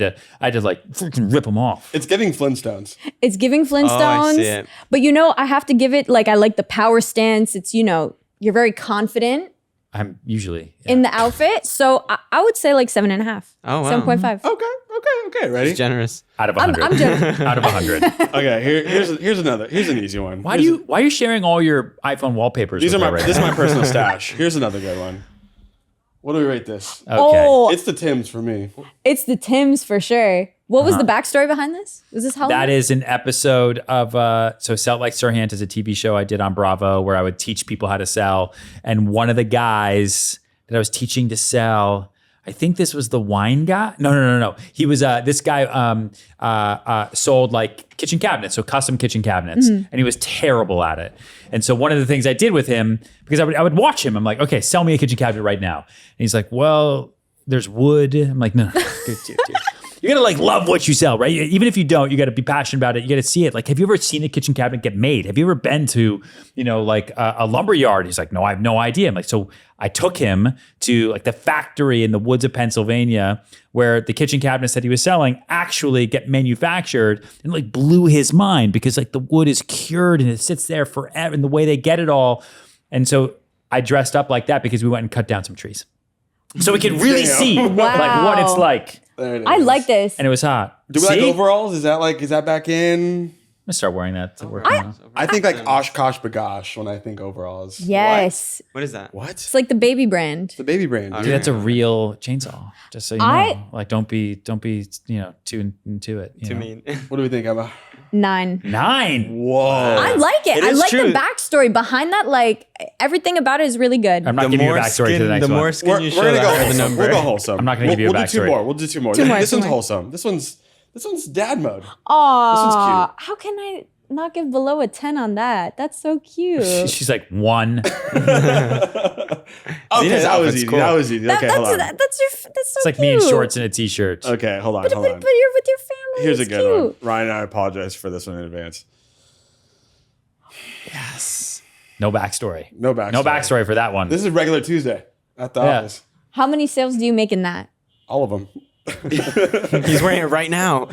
[SPEAKER 2] to like freaking rip them off.
[SPEAKER 3] It's giving Flintstones.
[SPEAKER 1] It's giving Flintstones.
[SPEAKER 6] see it.
[SPEAKER 1] But I have to give it I like the power stance. It's you're very confident
[SPEAKER 2] I'm usually
[SPEAKER 1] in the outfit. So I would say like 7.5.
[SPEAKER 6] Oh, wow.
[SPEAKER 1] 7.5.
[SPEAKER 3] Okay. Ready?
[SPEAKER 6] He's generous.
[SPEAKER 2] out of 100.
[SPEAKER 1] I'm generous.
[SPEAKER 2] Out of 100.
[SPEAKER 3] Okay, here's another. Here's an easy one.
[SPEAKER 2] Why are you sharing all your iPhone wallpapers?
[SPEAKER 3] These are
[SPEAKER 2] with
[SPEAKER 3] my.
[SPEAKER 2] me right
[SPEAKER 3] This is
[SPEAKER 2] now?
[SPEAKER 3] my personal stash. Here's another good one. What do we rate this?
[SPEAKER 2] Okay.
[SPEAKER 1] Oh,
[SPEAKER 3] It's the Tims for me.
[SPEAKER 1] it's the Tims for sure. What was the backstory behind this? Was this Halloween?
[SPEAKER 2] That is an episode of so Sell Like Serhant is a TV show I did on Bravo where I would teach people how to sell. And one of the guys that I was teaching to sell, I think this was the wine guy. No. He was this guy sold like kitchen cabinets, so custom kitchen cabinets, and he was terrible at it. And so one of the things I did with him, because I would watch him, I'm like, okay, sell me a kitchen cabinet right now. And he's like, well, there's wood. I'm like, no, dude. You gotta like love what you sell, right? Even if you don't, you gotta be passionate about it. You gotta see it. Like, have you ever seen a kitchen cabinet get made? Have you ever been to, like a lumber yard? He's like, no, I have no idea. I'm like, so I took him to like the factory in the woods of Pennsylvania where the kitchen cabinets that he was selling actually get manufactured, and like blew his mind because like the wood is cured and it sits there forever and the way they get it all. And so I dressed up like that because we went and cut down some trees. So we could really see like what it's like.
[SPEAKER 3] There it is.
[SPEAKER 1] I like this.
[SPEAKER 2] And it was hot.
[SPEAKER 3] Do we like overalls? Is that back in?
[SPEAKER 2] I'm gonna start wearing that to work.
[SPEAKER 3] I think like Oshkosh Bagosh when I think overalls.
[SPEAKER 1] Yes.
[SPEAKER 6] What is that?
[SPEAKER 3] What?
[SPEAKER 1] It's like the baby brand.
[SPEAKER 3] The baby brand.
[SPEAKER 2] Dude, that's a real chainsaw. Just so you know, like don't be too into it.
[SPEAKER 6] Too mean.
[SPEAKER 3] What do we think, Emma?
[SPEAKER 1] 9.
[SPEAKER 2] 9.
[SPEAKER 3] Whoa.
[SPEAKER 1] I like it.
[SPEAKER 6] It
[SPEAKER 1] I
[SPEAKER 6] is
[SPEAKER 1] like
[SPEAKER 6] true.
[SPEAKER 1] the backstory behind that. Like everything about it is really good.
[SPEAKER 2] I'm not giving you a backstory to the next
[SPEAKER 6] the
[SPEAKER 2] one.
[SPEAKER 6] more skin
[SPEAKER 3] We're
[SPEAKER 6] you
[SPEAKER 3] gonna
[SPEAKER 6] show,
[SPEAKER 3] go
[SPEAKER 6] the higher the
[SPEAKER 3] wholesome.
[SPEAKER 6] number.
[SPEAKER 3] We'll go wholesome.
[SPEAKER 2] I'm not gonna give you a
[SPEAKER 3] We'll do 2
[SPEAKER 2] backstory.
[SPEAKER 3] more. We'll do 2 more.
[SPEAKER 1] Two more,
[SPEAKER 3] This
[SPEAKER 1] two
[SPEAKER 3] one's
[SPEAKER 1] more.
[SPEAKER 3] wholesome. This one's dad mode.
[SPEAKER 1] Aw,
[SPEAKER 3] cute.
[SPEAKER 1] how can I not give below a 10 on that? That's so cute.
[SPEAKER 2] She's like 1.
[SPEAKER 3] Okay, that was easy.
[SPEAKER 6] cool.
[SPEAKER 3] That was easy. Okay, hold on.
[SPEAKER 1] That's so
[SPEAKER 2] It's like
[SPEAKER 1] cute.
[SPEAKER 2] me in shorts and a t-shirt.
[SPEAKER 3] Okay, hold on.
[SPEAKER 1] But you're with your family.
[SPEAKER 3] Here's a
[SPEAKER 1] it's
[SPEAKER 3] good
[SPEAKER 1] cute.
[SPEAKER 3] one. Ryan and I apologize for this one in advance.
[SPEAKER 2] Yes. No backstory.
[SPEAKER 3] No backstory.
[SPEAKER 2] No backstory for that one.
[SPEAKER 3] This is regular Tuesday at the office.
[SPEAKER 1] How many sales do you make in that?
[SPEAKER 3] All of them.
[SPEAKER 6] He's wearing it right now.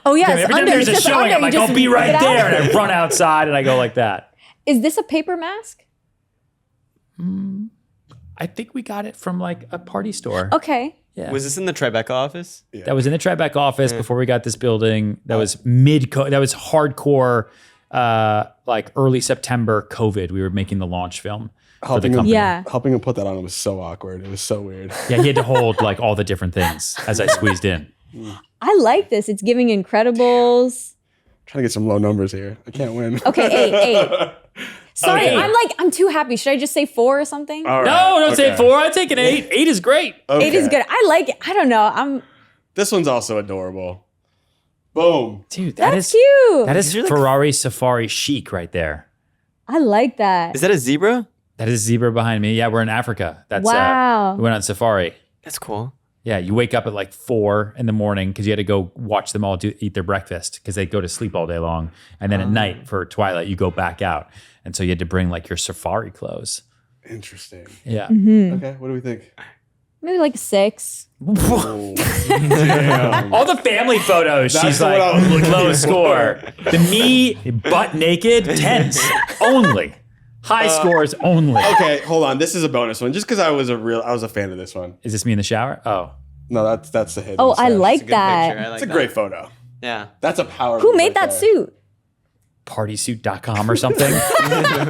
[SPEAKER 1] Oh yeah,
[SPEAKER 2] Every
[SPEAKER 1] it's
[SPEAKER 2] time
[SPEAKER 1] under.
[SPEAKER 2] there's
[SPEAKER 1] It's
[SPEAKER 2] a
[SPEAKER 1] just
[SPEAKER 2] showing,
[SPEAKER 1] under.
[SPEAKER 2] I'm like,
[SPEAKER 1] You
[SPEAKER 2] I'll
[SPEAKER 1] just
[SPEAKER 2] be right
[SPEAKER 1] rip it out.
[SPEAKER 2] there. And I run outside and I go like that.
[SPEAKER 1] Is this a paper mask?
[SPEAKER 2] I think we got it from like a party store.
[SPEAKER 1] Okay.
[SPEAKER 2] Yeah.
[SPEAKER 6] Was this in the Tribeca office?
[SPEAKER 2] That was in the Tribeca office before we got this building. That was that was hardcore, like early September COVID. We were making the launch film for the company.
[SPEAKER 1] Yeah.
[SPEAKER 3] Helping him put that on was so awkward. It was so weird.
[SPEAKER 2] Yeah, he had to hold like all the different things as I squeezed in.
[SPEAKER 1] I like this. It's giving Incredibles.
[SPEAKER 3] Trying to get some low numbers here. I can't win.
[SPEAKER 1] Okay, 8. Sorry,
[SPEAKER 2] Okay.
[SPEAKER 1] I'm too happy. Should I just say 4 or something?
[SPEAKER 3] All right.
[SPEAKER 2] No, don't say
[SPEAKER 3] Okay.
[SPEAKER 2] 4. I'd take an 8. 8 is great.
[SPEAKER 3] Okay.
[SPEAKER 1] 8 is good. I like it. I don't know.
[SPEAKER 3] This one's also adorable. Boom.
[SPEAKER 2] Dude,
[SPEAKER 1] That's cute.
[SPEAKER 2] That is Ferrari Safari chic right there.
[SPEAKER 1] I like that.
[SPEAKER 6] Is that a zebra?
[SPEAKER 2] That is zebra behind me. Yeah, we're in Africa. That's
[SPEAKER 1] Wow.
[SPEAKER 2] we went on safari.
[SPEAKER 6] That's cool.
[SPEAKER 2] Yeah, you wake up at like 4 in the morning because you had to go watch them all eat their breakfast because they go to sleep all day long. And then at night for twilight, you go back out. And so you had to bring like your safari clothes.
[SPEAKER 3] Interesting.
[SPEAKER 2] Yeah.
[SPEAKER 3] Okay, what do we think?
[SPEAKER 1] Maybe like 6.
[SPEAKER 3] Damn.
[SPEAKER 2] All the family photos,
[SPEAKER 3] That's
[SPEAKER 2] she's
[SPEAKER 3] what
[SPEAKER 2] like
[SPEAKER 3] I was looking
[SPEAKER 2] low
[SPEAKER 3] for.
[SPEAKER 2] score. The me butt naked, 10s only. High scores only.
[SPEAKER 3] Okay, hold on. This is a bonus one. Just because I was a fan of this one.
[SPEAKER 2] Is this me in the shower? Oh.
[SPEAKER 3] No, that's the hidden.
[SPEAKER 1] Oh, I
[SPEAKER 3] stuff.
[SPEAKER 1] like
[SPEAKER 6] Good
[SPEAKER 1] that.
[SPEAKER 6] picture. I like
[SPEAKER 3] It's a
[SPEAKER 6] that.
[SPEAKER 3] great photo.
[SPEAKER 6] Yeah.
[SPEAKER 3] That's a power.
[SPEAKER 1] Who
[SPEAKER 3] move
[SPEAKER 1] made
[SPEAKER 3] right
[SPEAKER 1] that
[SPEAKER 3] there.
[SPEAKER 1] suit?
[SPEAKER 2] Partysuit.com or something.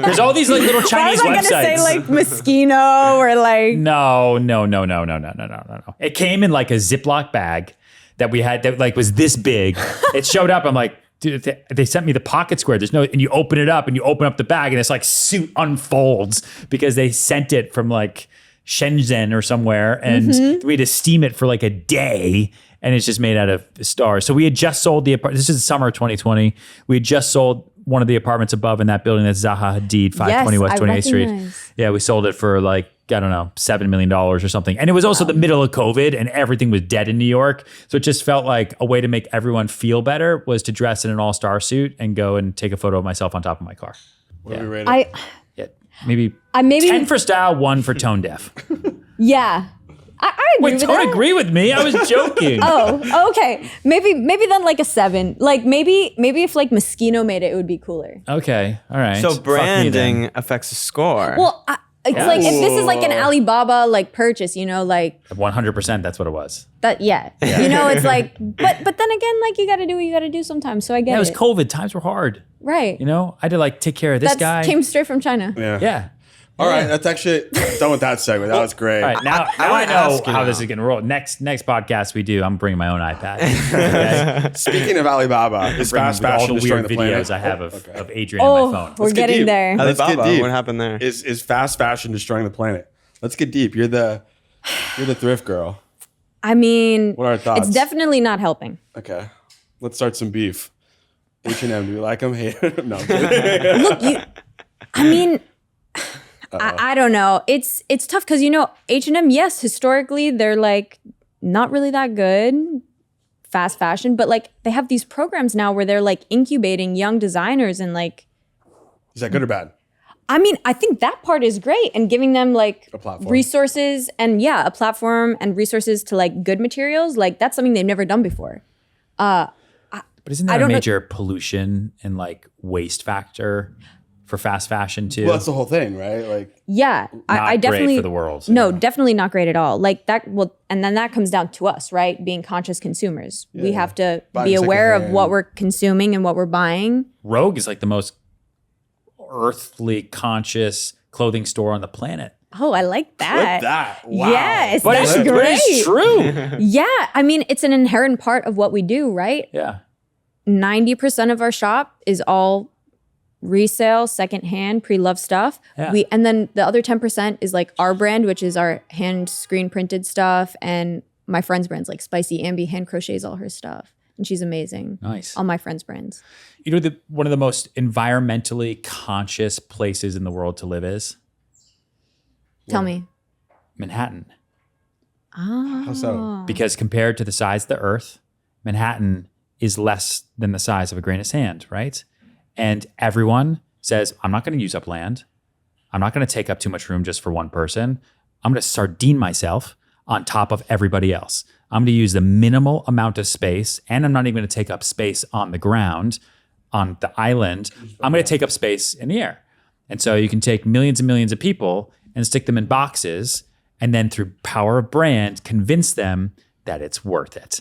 [SPEAKER 2] There's all these like little Chinese
[SPEAKER 1] Why was I
[SPEAKER 2] websites.
[SPEAKER 1] gonna say like Moschino or like?
[SPEAKER 2] No. It came in like a Ziploc bag that we had that like was this big. It showed up. I'm like, dude, they sent me the pocket square. There's no, and you open it up and you open up the bag and it's like suit unfolds because they sent it from like Shenzhen or somewhere and we had to steam it for like a day. And it's just made out of stars. So we had just sold the apartment. This is the summer of 2020. We had just sold one of the apartments above in that building. That's Zaha Hadid, 520 West
[SPEAKER 1] I
[SPEAKER 2] 28th Street.
[SPEAKER 1] recognize.
[SPEAKER 2] Yeah, we sold it for like, I don't know, $7 million or something. And it was also the middle of COVID and everything was dead in New York. So it just felt like a way to make everyone feel better was to dress in an all-star suit and go and take a photo of myself on top of my car.
[SPEAKER 3] What do we rate it?
[SPEAKER 2] Yeah, maybe
[SPEAKER 1] maybe
[SPEAKER 2] 10 for style, 1 for tone deaf.
[SPEAKER 1] yeah. I agree
[SPEAKER 2] Wait,
[SPEAKER 1] with
[SPEAKER 2] don't
[SPEAKER 1] that.
[SPEAKER 2] agree with me. I was joking.
[SPEAKER 1] Oh, okay. Maybe then like a 7. Like maybe if like Moschino made it, it would be cooler.
[SPEAKER 2] Okay, all right.
[SPEAKER 6] So
[SPEAKER 2] Fuck me then.
[SPEAKER 6] branding affects the score.
[SPEAKER 1] Well, it's like if this is like an Alibaba like purchase, you know, like
[SPEAKER 2] 100%, that's what it was.
[SPEAKER 1] that. Yeah. You know, it's like, but then again, like you got to do what you got to do sometimes. So I get
[SPEAKER 2] Yeah, it was
[SPEAKER 1] it.
[SPEAKER 2] COVID. Times were hard.
[SPEAKER 1] Right.
[SPEAKER 2] You know, I had to like take care of this
[SPEAKER 1] That
[SPEAKER 2] guy.
[SPEAKER 1] came straight from China.
[SPEAKER 2] Yeah.
[SPEAKER 3] All right, that's actually done with that segment. That was great.
[SPEAKER 2] All right, now I
[SPEAKER 6] wanna
[SPEAKER 2] know
[SPEAKER 6] ask you
[SPEAKER 2] how
[SPEAKER 6] now.
[SPEAKER 2] this is going to roll. Next podcast we do, I'm bringing my own iPad. Okay?
[SPEAKER 3] Speaking of Alibaba, is
[SPEAKER 2] Bring
[SPEAKER 3] fast
[SPEAKER 2] all
[SPEAKER 3] fashion
[SPEAKER 2] the
[SPEAKER 3] destroying
[SPEAKER 2] weird
[SPEAKER 3] the planet?
[SPEAKER 2] videos I have
[SPEAKER 3] Okay.
[SPEAKER 2] of Adrian
[SPEAKER 1] Oh,
[SPEAKER 2] on my phone.
[SPEAKER 1] we're
[SPEAKER 3] get
[SPEAKER 1] getting
[SPEAKER 3] deep.
[SPEAKER 1] there.
[SPEAKER 3] Let's get
[SPEAKER 6] Alibaba,
[SPEAKER 3] deep.
[SPEAKER 6] what happened there?
[SPEAKER 3] Is fast fashion destroying the planet? Let's get deep. You're the thrift girl.
[SPEAKER 1] I mean,
[SPEAKER 3] What are our thoughts?
[SPEAKER 1] it's definitely not helping.
[SPEAKER 3] Okay, let's start some beef. H&M, do you like them? Hate 'em? No. I'm kidding.
[SPEAKER 1] Look, I mean, I don't know. It's tough because, you know, H&M, yes, historically, they're like not really that good, fast fashion, but like they have these programs now where they're like incubating young designers and like,
[SPEAKER 3] Is that good or bad?
[SPEAKER 1] I mean, I think that part is great and giving them like
[SPEAKER 3] A platform.
[SPEAKER 1] resources and a platform and resources to like good materials. Like that's something they've never done before.
[SPEAKER 2] But isn't
[SPEAKER 1] I
[SPEAKER 2] there a
[SPEAKER 1] don't know-
[SPEAKER 2] major pollution and like waste factor for fast fashion too.
[SPEAKER 3] Well, that's the whole thing, right? Like,
[SPEAKER 1] yeah, I definitely
[SPEAKER 2] great for the world.
[SPEAKER 1] No, definitely not great at all. Like that. Well, and then that comes down to us, right? Being conscious consumers. We have to be aware of what we're consuming and what we're buying.
[SPEAKER 2] Rogue is like the most earthly conscious clothing store on the planet.
[SPEAKER 1] Oh, I like that.
[SPEAKER 3] Wow.
[SPEAKER 1] Yes,
[SPEAKER 2] But
[SPEAKER 1] that's
[SPEAKER 2] it's,
[SPEAKER 1] great.
[SPEAKER 2] but it's true.
[SPEAKER 1] Yeah, I mean, it's an inherent part of what we do, right?
[SPEAKER 2] Yeah.
[SPEAKER 1] 90% of our shop is all resale, secondhand, pre-loved stuff.
[SPEAKER 2] Yeah.
[SPEAKER 1] And then the other 10% is like our brand, which is our hand screen printed stuff, and my friend's brands like Spicy Ambi hand crochets all her stuff, and she's amazing.
[SPEAKER 2] Nice.
[SPEAKER 1] All my friends' brands.
[SPEAKER 2] You know, one of the most environmentally conscious places in the world to live is
[SPEAKER 1] Tell me.
[SPEAKER 2] Manhattan.
[SPEAKER 1] Oh.
[SPEAKER 3] How so?
[SPEAKER 2] Because compared to the size of the Earth, Manhattan is less than the size of a grain of sand, right? And everyone says, I'm not going to use up land. I'm not going to take up too much room just for one person. I'm going to sardine myself on top of everybody else. I'm going to use the minimal amount of space, and I'm not even going to take up space on the ground, on the island. I'm going to take up space in the air. And so you can take millions and millions of people and stick them in boxes, and then through power of brand, convince them that it's worth it,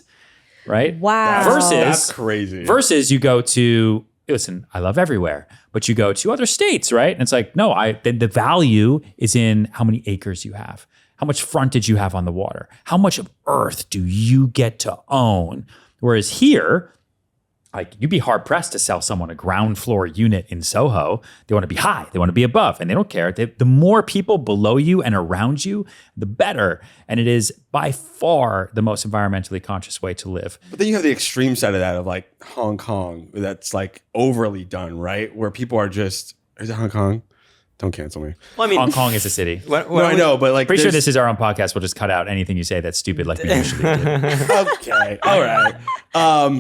[SPEAKER 2] right?
[SPEAKER 1] Wow.
[SPEAKER 3] That's crazy.
[SPEAKER 2] Versus you go to, listen, I love everywhere, but you go to other states, right? And it's like, no, the value is in how many acres you have, how much frontage you have on the water, how much of earth do you get to own? Whereas here, like you'd be hard pressed to sell someone a ground floor unit in Soho. They want to be high, they want to be above, and they don't care. The more people below you and around you, the better. And it is by far the most environmentally conscious way to live.
[SPEAKER 3] But then you have the extreme side of that of like Hong Kong, that's like overly done, right? Where people are just, is it Hong Kong? Don't cancel me.
[SPEAKER 6] Well, I mean,
[SPEAKER 2] Hong Kong is a city.
[SPEAKER 3] I know, but like,
[SPEAKER 2] Pretty sure this is our own podcast. We'll just cut out anything you say that's stupid like we usually do.
[SPEAKER 3] Okay, all right.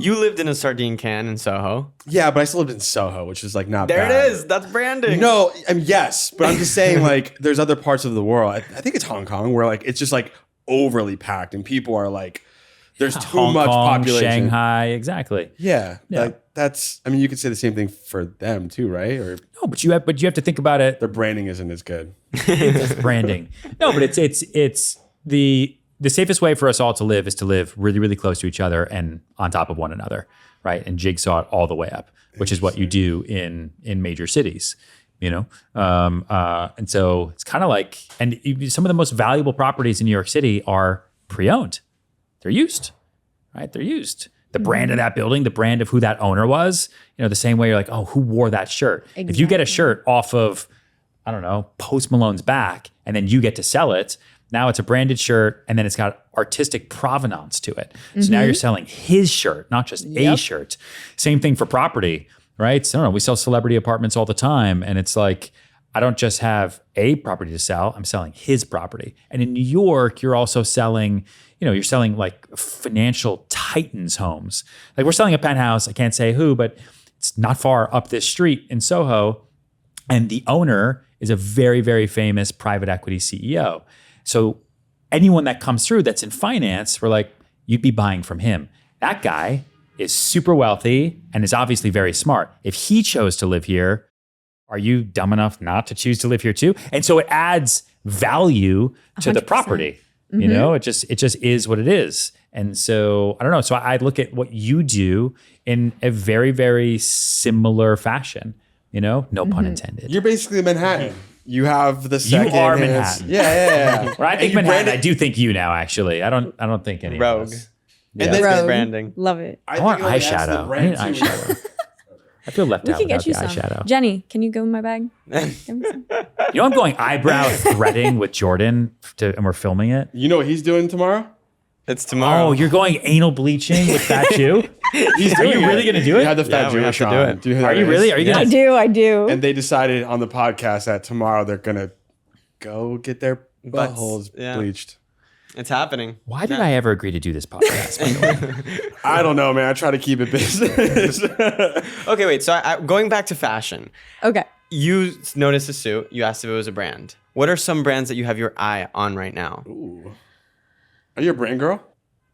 [SPEAKER 6] You lived in a sardine can in Soho.
[SPEAKER 3] Yeah, but I still lived in Soho, which is like not
[SPEAKER 6] There
[SPEAKER 3] bad.
[SPEAKER 6] it is. That's branding.
[SPEAKER 3] No, I mean, yes, but I'm just saying like there's other parts of the world. I think it's Hong Kong where like it's just like overly packed and people are like, there's too
[SPEAKER 2] Hong
[SPEAKER 3] much
[SPEAKER 2] Kong,
[SPEAKER 3] population.
[SPEAKER 2] Shanghai, exactly.
[SPEAKER 3] Yeah, like that's. I mean, you could say the same thing for them too, right? Or
[SPEAKER 2] No, but you have to think about it.
[SPEAKER 3] their branding isn't as good.
[SPEAKER 2] It's branding. No, but it's the safest way for us all to live is to live really, really close to each other and on top of one another, right? And jigsaw it all the way up, which is what you do in major cities, you know? And so it's kind of like, and some of the most valuable properties in New York City are pre-owned. They're used, right? They're used. The brand of that building, the brand of who that owner was, you know, the same way you're like, oh, who wore that shirt?
[SPEAKER 1] Exactly.
[SPEAKER 2] If you get a shirt off of, I don't know, Post Malone's back, and then you get to sell it, now it's a branded shirt, and then it's got artistic provenance to it. So now you're selling his shirt, not just a shirt. Same thing for property, right? So I don't know, we sell celebrity apartments all the time, and it's like, I don't just have a property to sell, I'm selling his property. And in New York, you're also selling, you know, you're selling like financial titans homes. Like we're selling a penthouse, I can't say who, but it's not far up this street in Soho. And the owner is a very, very famous private equity CEO. So anyone that comes through that's in finance, we're like, you'd be buying from him. That guy is super wealthy and is obviously very smart. If he chose to live here, are you dumb enough not to choose to live here too? And so it adds value to the
[SPEAKER 1] 100%.
[SPEAKER 2] property. You know, it just is what it is. And so I don't know. So I look at what you do in a very, very similar fashion. You know, no pun intended.
[SPEAKER 3] You're basically Manhattan. You have the second.
[SPEAKER 2] are
[SPEAKER 3] hands-
[SPEAKER 2] Manhattan.
[SPEAKER 3] Yeah.
[SPEAKER 2] Or I think
[SPEAKER 3] you
[SPEAKER 2] Manhattan.
[SPEAKER 3] brand
[SPEAKER 2] I do think you now. Actually, I don't think any
[SPEAKER 6] Rogue.
[SPEAKER 2] of us.
[SPEAKER 3] And
[SPEAKER 6] That's
[SPEAKER 3] then
[SPEAKER 6] good branding.
[SPEAKER 1] Love it.
[SPEAKER 2] I want
[SPEAKER 3] think it only adds to the
[SPEAKER 2] eyeshadow. I
[SPEAKER 3] brand
[SPEAKER 2] need
[SPEAKER 3] too.
[SPEAKER 2] eyeshadow. I feel left
[SPEAKER 1] We
[SPEAKER 2] out
[SPEAKER 1] can
[SPEAKER 2] without
[SPEAKER 1] get you
[SPEAKER 2] the
[SPEAKER 1] some.
[SPEAKER 2] eyeshadow.
[SPEAKER 1] Jenny, can you go in my bag? Give me some.
[SPEAKER 2] You know, I'm going eyebrow threading with Jordan, and we're filming it.
[SPEAKER 3] You know what he's doing tomorrow?
[SPEAKER 6] It's tomorrow.
[SPEAKER 2] Oh, you're going anal bleaching with that Jew? Are you really going to do
[SPEAKER 3] We
[SPEAKER 2] it?
[SPEAKER 3] had the fat
[SPEAKER 6] we have
[SPEAKER 3] Jewish
[SPEAKER 6] to do
[SPEAKER 3] on.
[SPEAKER 6] it.
[SPEAKER 3] Do you know who
[SPEAKER 2] Are
[SPEAKER 3] that
[SPEAKER 2] you
[SPEAKER 3] is?
[SPEAKER 2] really? Are you
[SPEAKER 1] I
[SPEAKER 2] going to?
[SPEAKER 1] do.
[SPEAKER 3] And they decided on the podcast that tomorrow they're gonna go get their
[SPEAKER 6] Butts,
[SPEAKER 3] buttholes
[SPEAKER 6] yeah.
[SPEAKER 3] bleached.
[SPEAKER 6] It's happening.
[SPEAKER 2] Why did I ever agree to do this podcast?
[SPEAKER 3] I don't know, man. I try to keep it business.
[SPEAKER 6] Okay, wait. So going back to fashion,
[SPEAKER 1] Okay.
[SPEAKER 6] you noticed a suit. You asked if it was a brand. What are some brands that you have your eye on right now?
[SPEAKER 3] Are you a brand girl?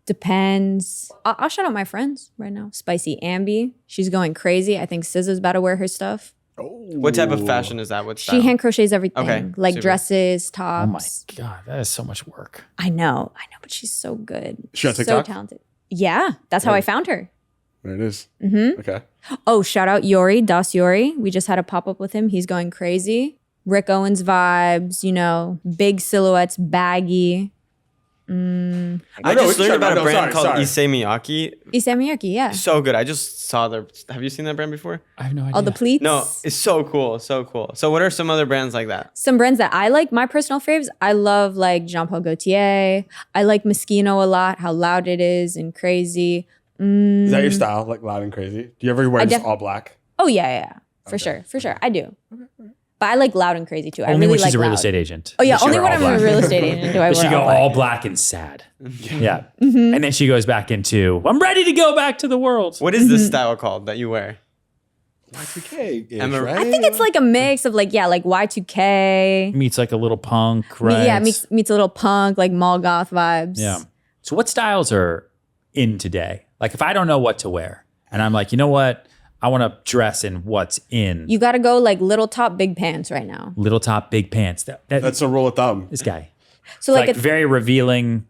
[SPEAKER 1] Depends. I'll shout out my friends right now. Spicy Ambi. She's going crazy. I think SZA's about to wear her stuff.
[SPEAKER 6] What type of fashion is that? What style?
[SPEAKER 1] She hand crochets everything.
[SPEAKER 6] Okay,
[SPEAKER 1] Like
[SPEAKER 6] super.
[SPEAKER 1] dresses,
[SPEAKER 2] Oh my
[SPEAKER 1] tops.
[SPEAKER 2] God, that is so much work.
[SPEAKER 1] I know, but she's so good.
[SPEAKER 3] She on
[SPEAKER 1] So
[SPEAKER 3] TikTok?
[SPEAKER 1] talented. Yeah, that's how I found her.
[SPEAKER 3] There it is. Mm-hmm. Okay.
[SPEAKER 1] Oh, shout out Yori, Das Yori. We just had a pop up with him. He's going crazy. Rick Owens vibes, big silhouettes, baggy.
[SPEAKER 6] I just learned about a brand called Issey Miyake.
[SPEAKER 1] Issey Miyake, yeah.
[SPEAKER 6] So good. I just saw their. Have you seen that brand before?
[SPEAKER 2] I have no idea.
[SPEAKER 1] All the pleats.
[SPEAKER 6] No, it's so cool. So cool. So what are some other brands like that?
[SPEAKER 1] Some brands that I like, my personal faves, I love like Jean Paul Gaultier. I like Moschino a lot, how loud it is and crazy.
[SPEAKER 3] Is that your style, like loud and crazy? Do you ever wear just all black?
[SPEAKER 1] Oh, yeah. For sure. I do. But I like loud and crazy too. I
[SPEAKER 2] Only
[SPEAKER 1] really
[SPEAKER 2] when she's
[SPEAKER 1] like
[SPEAKER 2] a real
[SPEAKER 1] loud.
[SPEAKER 2] estate agent.
[SPEAKER 1] Oh yeah,
[SPEAKER 2] Does she
[SPEAKER 1] only
[SPEAKER 2] wear
[SPEAKER 1] when
[SPEAKER 2] all
[SPEAKER 1] I'm a
[SPEAKER 2] black.
[SPEAKER 1] real estate agent do I
[SPEAKER 2] Does
[SPEAKER 1] wear
[SPEAKER 2] she go
[SPEAKER 1] all black.
[SPEAKER 2] all black and sad? Yeah.
[SPEAKER 1] Mm-hmm.
[SPEAKER 2] And then she goes back into, I'm ready to go back to the world.
[SPEAKER 6] What is this style called that you wear?
[SPEAKER 3] Y2K.
[SPEAKER 6] right?
[SPEAKER 1] I think it's like a mix of like Y2K.
[SPEAKER 2] Meets like a little punk, right?
[SPEAKER 1] Yeah, meets a little punk, like mall goth vibes.
[SPEAKER 2] Yeah. So what styles are in today? Like if I don't know what to wear and I'm like, you know what? I want to dress in what's in.
[SPEAKER 1] You got to go like little top, big pants right now.
[SPEAKER 2] Little top, big pants.
[SPEAKER 3] That's a rule of thumb.
[SPEAKER 2] this guy.
[SPEAKER 1] So
[SPEAKER 2] Like
[SPEAKER 1] like,
[SPEAKER 2] very revealing.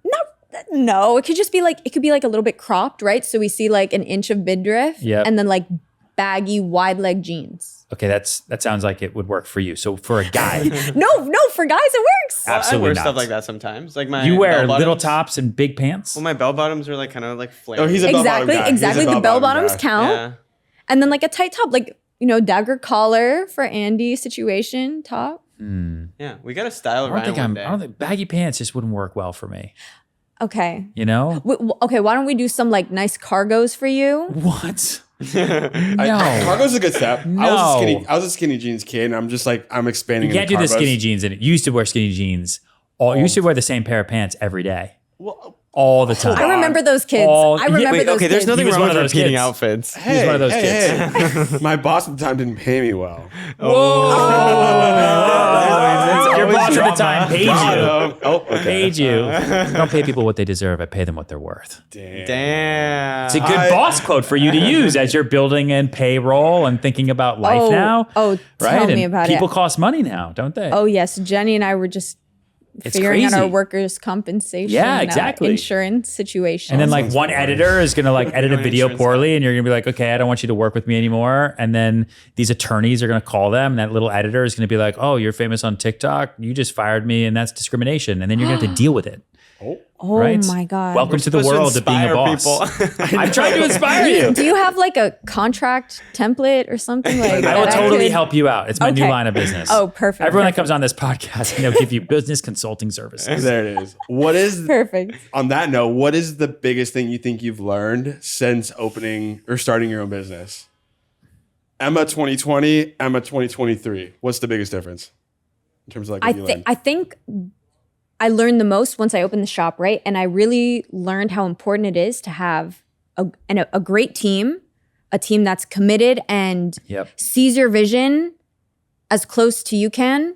[SPEAKER 1] no, it could just be like, it could be like a little bit cropped, right? So we see like an inch of midriff
[SPEAKER 2] Yep.
[SPEAKER 1] and then like baggy wide leg jeans.
[SPEAKER 2] Okay, that sounds like it would work for you. So for a guy,
[SPEAKER 1] No, for guys it works.
[SPEAKER 2] absolutely
[SPEAKER 6] I wear
[SPEAKER 2] not.
[SPEAKER 6] stuff like that sometimes. Like my
[SPEAKER 2] You wear
[SPEAKER 6] bell
[SPEAKER 2] little
[SPEAKER 6] bottoms.
[SPEAKER 2] tops and big pants.
[SPEAKER 6] Well, my bell bottoms are like kind of like flared.
[SPEAKER 3] Oh, he's a bell bottom guy.
[SPEAKER 1] Exactly.
[SPEAKER 3] He's a
[SPEAKER 1] The bell
[SPEAKER 3] bottom
[SPEAKER 1] bottoms
[SPEAKER 3] guy.
[SPEAKER 1] count.
[SPEAKER 6] Yeah.
[SPEAKER 1] And then like a tight top, like, dagger collar for Andy situation top.
[SPEAKER 6] Yeah, we got to style
[SPEAKER 2] I
[SPEAKER 6] Ryan one day.
[SPEAKER 2] don't think baggy pants just wouldn't work well for me.
[SPEAKER 1] Okay.
[SPEAKER 2] You know?
[SPEAKER 1] Okay, why don't we do some like nice cargos for you?
[SPEAKER 2] What?
[SPEAKER 3] Cargo's a good step.
[SPEAKER 2] No.
[SPEAKER 3] I was a skinny jeans kid, and I'm just like I'm expanding.
[SPEAKER 2] You can't do
[SPEAKER 3] into
[SPEAKER 2] the skinny jeans in it. You used to wear skinny jeans. You used to wear the same pair of pants every day. All the time.
[SPEAKER 1] I remember those kids. I remember
[SPEAKER 6] Wait,
[SPEAKER 1] those
[SPEAKER 6] okay,
[SPEAKER 1] kids.
[SPEAKER 6] there's nothing
[SPEAKER 2] He was
[SPEAKER 6] wrong
[SPEAKER 2] one
[SPEAKER 6] with
[SPEAKER 2] of those
[SPEAKER 6] repeating
[SPEAKER 2] kids.
[SPEAKER 6] outfits.
[SPEAKER 2] He's one of those kids.
[SPEAKER 3] Hey. My boss at the time didn't pay me well.
[SPEAKER 2] Your boss at the time paid you.
[SPEAKER 3] Oh, okay.
[SPEAKER 2] Paid you. I don't pay people what they deserve. I pay them what they're worth.
[SPEAKER 6] Damn.
[SPEAKER 2] It's a good boss quote for you to use as you're building in payroll and thinking about life now.
[SPEAKER 1] Oh,
[SPEAKER 2] right?
[SPEAKER 1] tell me
[SPEAKER 2] And
[SPEAKER 1] about it.
[SPEAKER 2] people cost money now, don't they?
[SPEAKER 1] Oh yes, Jenny and I were just
[SPEAKER 2] It's
[SPEAKER 1] figuring out our
[SPEAKER 2] crazy.
[SPEAKER 1] workers' compensation,
[SPEAKER 2] Yeah, exactly.
[SPEAKER 1] insurance situation.
[SPEAKER 2] And then like one editor is gonna like edit a video
[SPEAKER 6] Insurance
[SPEAKER 2] poorly, and you're gonna be like, okay, I don't want you to work with me anymore. And then these attorneys are gonna call them, and that little editor is gonna be like, oh, you're famous on TikTok, you just fired me, and that's discrimination. And then you're gonna have to deal with it.
[SPEAKER 1] oh
[SPEAKER 2] Right?
[SPEAKER 1] my god!
[SPEAKER 2] Welcome to the world of being a boss. I'm trying to inspire you.
[SPEAKER 1] Do you have like a contract template or something like that?
[SPEAKER 2] I will totally
[SPEAKER 1] could-
[SPEAKER 2] help you out. It's my new
[SPEAKER 1] Okay.
[SPEAKER 2] line of business.
[SPEAKER 1] Oh, perfect.
[SPEAKER 2] Everyone that
[SPEAKER 1] perfect.
[SPEAKER 2] comes on this podcast, they'll give you business consulting services.
[SPEAKER 3] There it is. What is
[SPEAKER 1] Perfect.
[SPEAKER 3] on that note? What is the biggest thing you think you've learned since opening or starting your own business? Emma 2020, Emma 2023. What's the biggest difference in terms of like? What you learned?
[SPEAKER 1] I think I learned the most once I opened the shop, right? And I really learned how important it is to have a great team, a team that's committed and
[SPEAKER 2] Yep.
[SPEAKER 1] sees your vision as close to you can,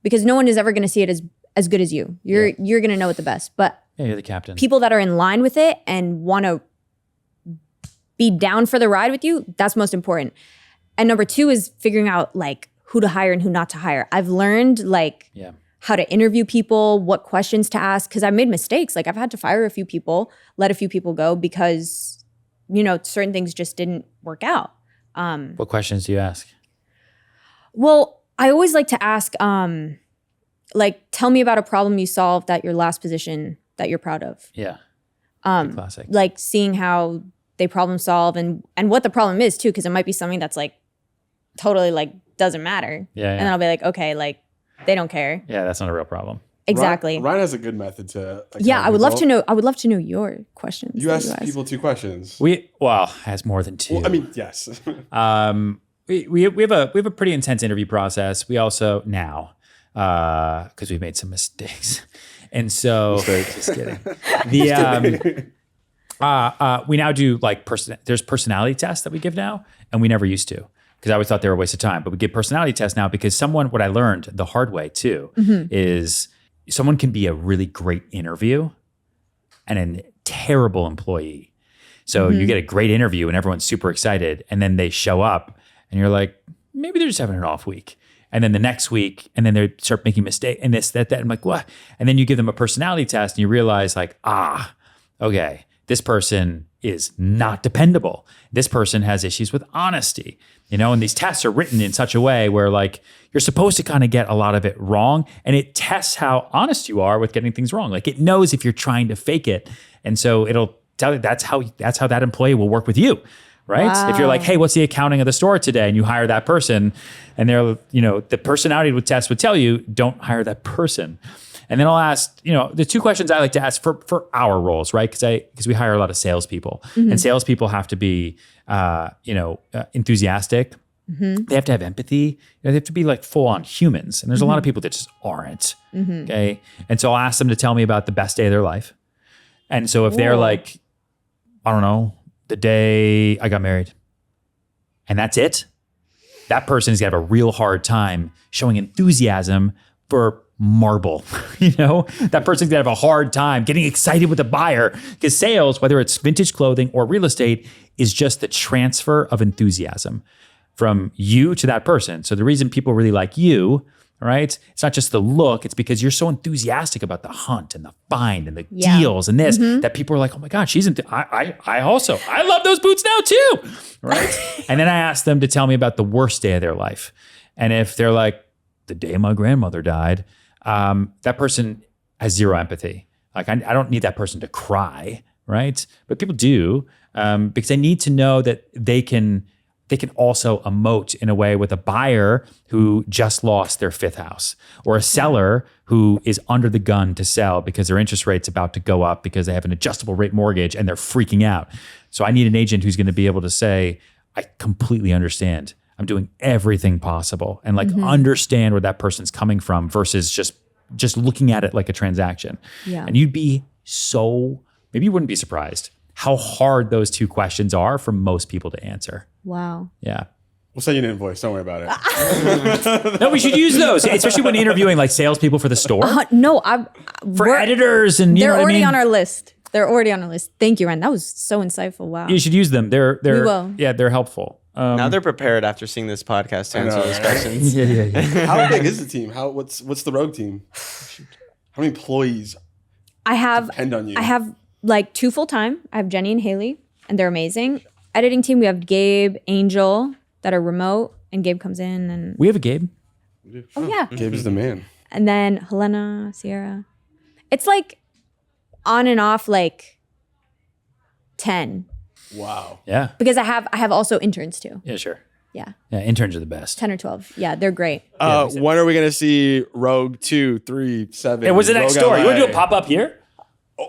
[SPEAKER 1] because no one is ever going to see it as good as you. You're going to know it the best. But
[SPEAKER 2] Yeah, you're the captain.
[SPEAKER 1] people that are in line with it and want to be down for the ride with you, that's most important. And number two is figuring out like who to hire and who not to hire. I've learned like
[SPEAKER 2] Yeah.
[SPEAKER 1] how to interview people, what questions to ask, because I've made mistakes. Like I've had to fire a few people, let a few people go because, certain things just didn't work out.
[SPEAKER 2] What questions do you ask?
[SPEAKER 1] Well, I always like to ask, like, tell me about a problem you solved at your last position that you're proud of.
[SPEAKER 2] Yeah. Good classic.
[SPEAKER 1] Like seeing how they problem solve and what the problem is too, because it might be something that's like totally like doesn't matter.
[SPEAKER 2] Yeah, yeah.
[SPEAKER 1] And then I'll be like, okay, like they don't care.
[SPEAKER 2] Yeah, that's not a real problem.
[SPEAKER 1] Exactly.
[SPEAKER 3] Ryan has a good method to. Like,
[SPEAKER 1] Yeah,
[SPEAKER 3] help
[SPEAKER 1] I would love to
[SPEAKER 3] people.
[SPEAKER 1] know. I would love to know your questions.
[SPEAKER 3] You
[SPEAKER 1] that
[SPEAKER 3] ask people 2 questions.
[SPEAKER 2] Has more than 2.
[SPEAKER 3] Well, I mean, yes.
[SPEAKER 2] We have a pretty intense interview process. We also now, because we've made some mistakes, and so just kidding. We now do like there's personality tests that we give now, and we never used to, because I always thought they were a waste of time. But we give personality tests now because what I learned the hard way too is someone can be a really great interview and a terrible employee. So you get a great interview and everyone's super excited, and then they show up and you're like, maybe they're just having an off week. And then the next week, and then they start making mistakes and this, that. I'm like, what? And then you give them a personality test and you realize like, okay, this person is not dependable. This person has issues with honesty, and these tests are written in such a way where like you're supposed to kind of get a lot of it wrong, and it tests how honest you are with getting things wrong. Like it knows if you're trying to fake it. And so it'll tell you that's how that employee will work with you. Right? Wow. If you're like, hey, what's the accounting of the store today? And you hire that person and they're, the personality test would tell you, don't hire that person. And then I'll ask, the two questions I like to ask for our roles, right? Because we hire a lot of salespeople, and salespeople have to be, enthusiastic. They have to have empathy. They have to be like full on humans. And there's a lot of people that just aren't. Okay. And so I'll ask them to tell me about the best day of their life. And so if they're like, I don't know, the day I got married, and that's it, that person is gonna have a real hard time showing enthusiasm for marble. That person's gonna have a hard time getting excited with a buyer, because sales, whether it's vintage clothing or real estate, is just the transfer of enthusiasm from you to that person. So the reason people really like you, right? It's not just the look, it's because you're so enthusiastic about the hunt and the find and the deals and this, that people are like, oh my God, I love those boots now too, right? And then I ask them to tell me about the worst day of their life. And if they're like, the day my grandmother died, that person has zero empathy. Like I don't need that person to cry, right? But people do, because they need to know that they can also emote in a way with a buyer who just lost their fifth house, or a seller who is under the gun to sell because their interest rate's about to go up because they have an adjustable rate mortgage and they're freaking out. So I need an agent who's going to be able to say, I completely understand. I'm doing everything possible, and like understand where that person's coming from versus just looking at it like a transaction. Yeah. And maybe you wouldn't be surprised how hard those two questions are for most people to answer.
[SPEAKER 1] Wow.
[SPEAKER 3] Yeah. We'll send you an invoice. Don't worry about it.
[SPEAKER 2] No, we should use those, especially when interviewing like salespeople for the store.
[SPEAKER 1] For
[SPEAKER 2] editors and
[SPEAKER 1] they're already on our list. They're already on our list. Thank you, Ryan. That was so insightful. Wow.
[SPEAKER 2] You should use them. They're
[SPEAKER 1] we will.
[SPEAKER 2] Yeah, they're helpful.
[SPEAKER 6] Now they're prepared after seeing this podcast to answer those questions.
[SPEAKER 2] Yeah.
[SPEAKER 3] How big is the team? What's the Rogue team? How many employees depend on you?
[SPEAKER 1] I have like 2 full-time. I have Jenny and Haley, and they're amazing. Editing team, we have Gabe, Angel that are remote, and Gabe comes in and
[SPEAKER 2] we have a Gabe.
[SPEAKER 1] Oh yeah.
[SPEAKER 3] Gabe is the man.
[SPEAKER 1] And then Helena, Sierra. It's like on and off like 10.
[SPEAKER 3] Wow.
[SPEAKER 2] Yeah.
[SPEAKER 1] Because I have also interns too.
[SPEAKER 2] Yeah, sure.
[SPEAKER 1] Yeah.
[SPEAKER 2] Yeah, interns are the best.
[SPEAKER 1] 10 or 12. Yeah, they're great.
[SPEAKER 3] When are we gonna see Rogue 2, 3, 7?
[SPEAKER 2] Hey, what's the next store? You want to do a pop-up here?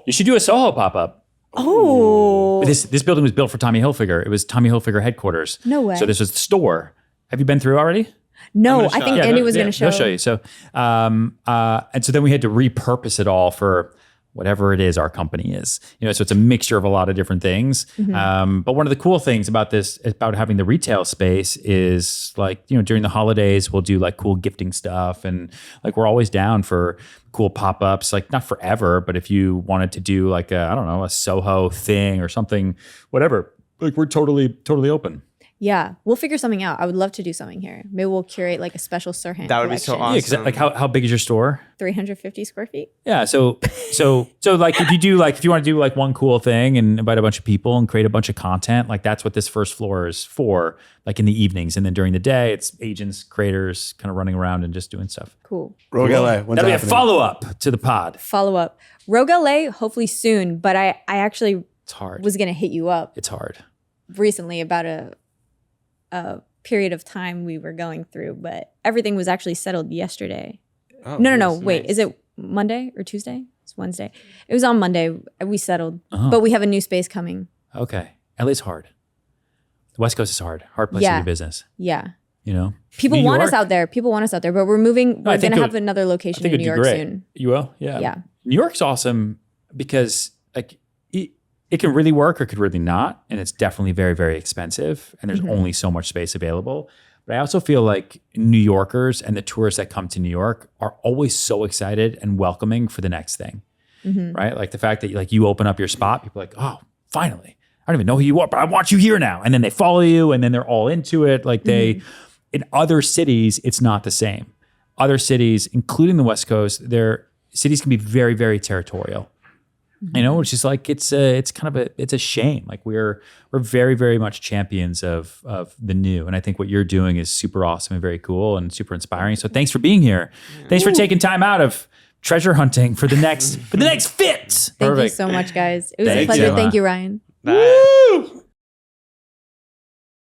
[SPEAKER 2] You should do a Soho pop-up.
[SPEAKER 1] Oh.
[SPEAKER 2] This building was built for Tommy Hilfiger. It was Tommy Hilfiger headquarters.
[SPEAKER 1] No way.
[SPEAKER 2] So this was the store. Have you been through already?
[SPEAKER 1] No, I think Andy was going to show.
[SPEAKER 2] He'll show you. So, and so then we had to repurpose it all for whatever it is our company is. So it's a mixture of a lot of different things. But one of the cool things about having the retail space is like, during the holidays, we'll do like cool gifting stuff. And like, we're always down for cool pop-ups, like not forever, but if you wanted to do like a Soho thing or something, whatever, like we're totally open.
[SPEAKER 1] Yeah, we'll figure something out. I would love to do something here. Maybe we'll curate like a special Serhant
[SPEAKER 6] That would be so
[SPEAKER 1] collection.
[SPEAKER 6] awesome.
[SPEAKER 2] Yeah, because how big is your store?
[SPEAKER 1] 350 square feet.
[SPEAKER 2] Yeah, so like if you want to do like one cool thing and invite a bunch of people and create a bunch of content, like that's what this first floor is for, like in the evenings. And then during the day, it's agents, creators kind of running around and just doing stuff.
[SPEAKER 1] Cool.
[SPEAKER 3] Rogue LA. When's
[SPEAKER 2] That'll be a
[SPEAKER 3] happening?
[SPEAKER 2] follow-up to the pod.
[SPEAKER 1] Follow-up. Rogue LA, hopefully soon, but I actually
[SPEAKER 2] It's hard.
[SPEAKER 1] was going to hit you up
[SPEAKER 2] It's hard.
[SPEAKER 1] recently about a period of time we were going through, but everything was actually settled yesterday.
[SPEAKER 3] Oh,
[SPEAKER 1] No.
[SPEAKER 3] nice.
[SPEAKER 1] Wait, is it Monday or Tuesday? It's Wednesday. It was on Monday. We settled, but we have a new space coming.
[SPEAKER 2] Okay. LA's hard. The West Coast is hard. Hard place to do business.
[SPEAKER 1] Yeah.
[SPEAKER 2] New
[SPEAKER 1] People want us
[SPEAKER 2] York.
[SPEAKER 1] out there. People want us out there, but we're moving. We're going to have another location in New York soon.
[SPEAKER 2] You will? Yeah.
[SPEAKER 1] Yeah.
[SPEAKER 2] New York's awesome because like it can really work or could really not. And it's definitely very, very expensive. And there's only so much space available. But I also feel like New Yorkers and the tourists that come to New York are always so excited and welcoming for the next thing, right? Like the fact that like you open up your spot, people are like, oh, finally. I don't even know who you are, but I want you here now. And then they follow you and then they're all into it. Like they in other cities, it's not the same. Other cities, including the West Coast, their cities can be very, very territorial. You know, which is like it's a shame. Like we're very, very much champions of the new, and I think what you're doing is super awesome and very cool and super inspiring. So thanks for being here. Thanks for taking time out of treasure hunting for the next fit.
[SPEAKER 1] Thank you so much, guys. It was a
[SPEAKER 2] Thanks,
[SPEAKER 1] pleasure.
[SPEAKER 2] Emma.
[SPEAKER 1] Thank you, Ryan.
[SPEAKER 6] Bye.
[SPEAKER 3] Woo!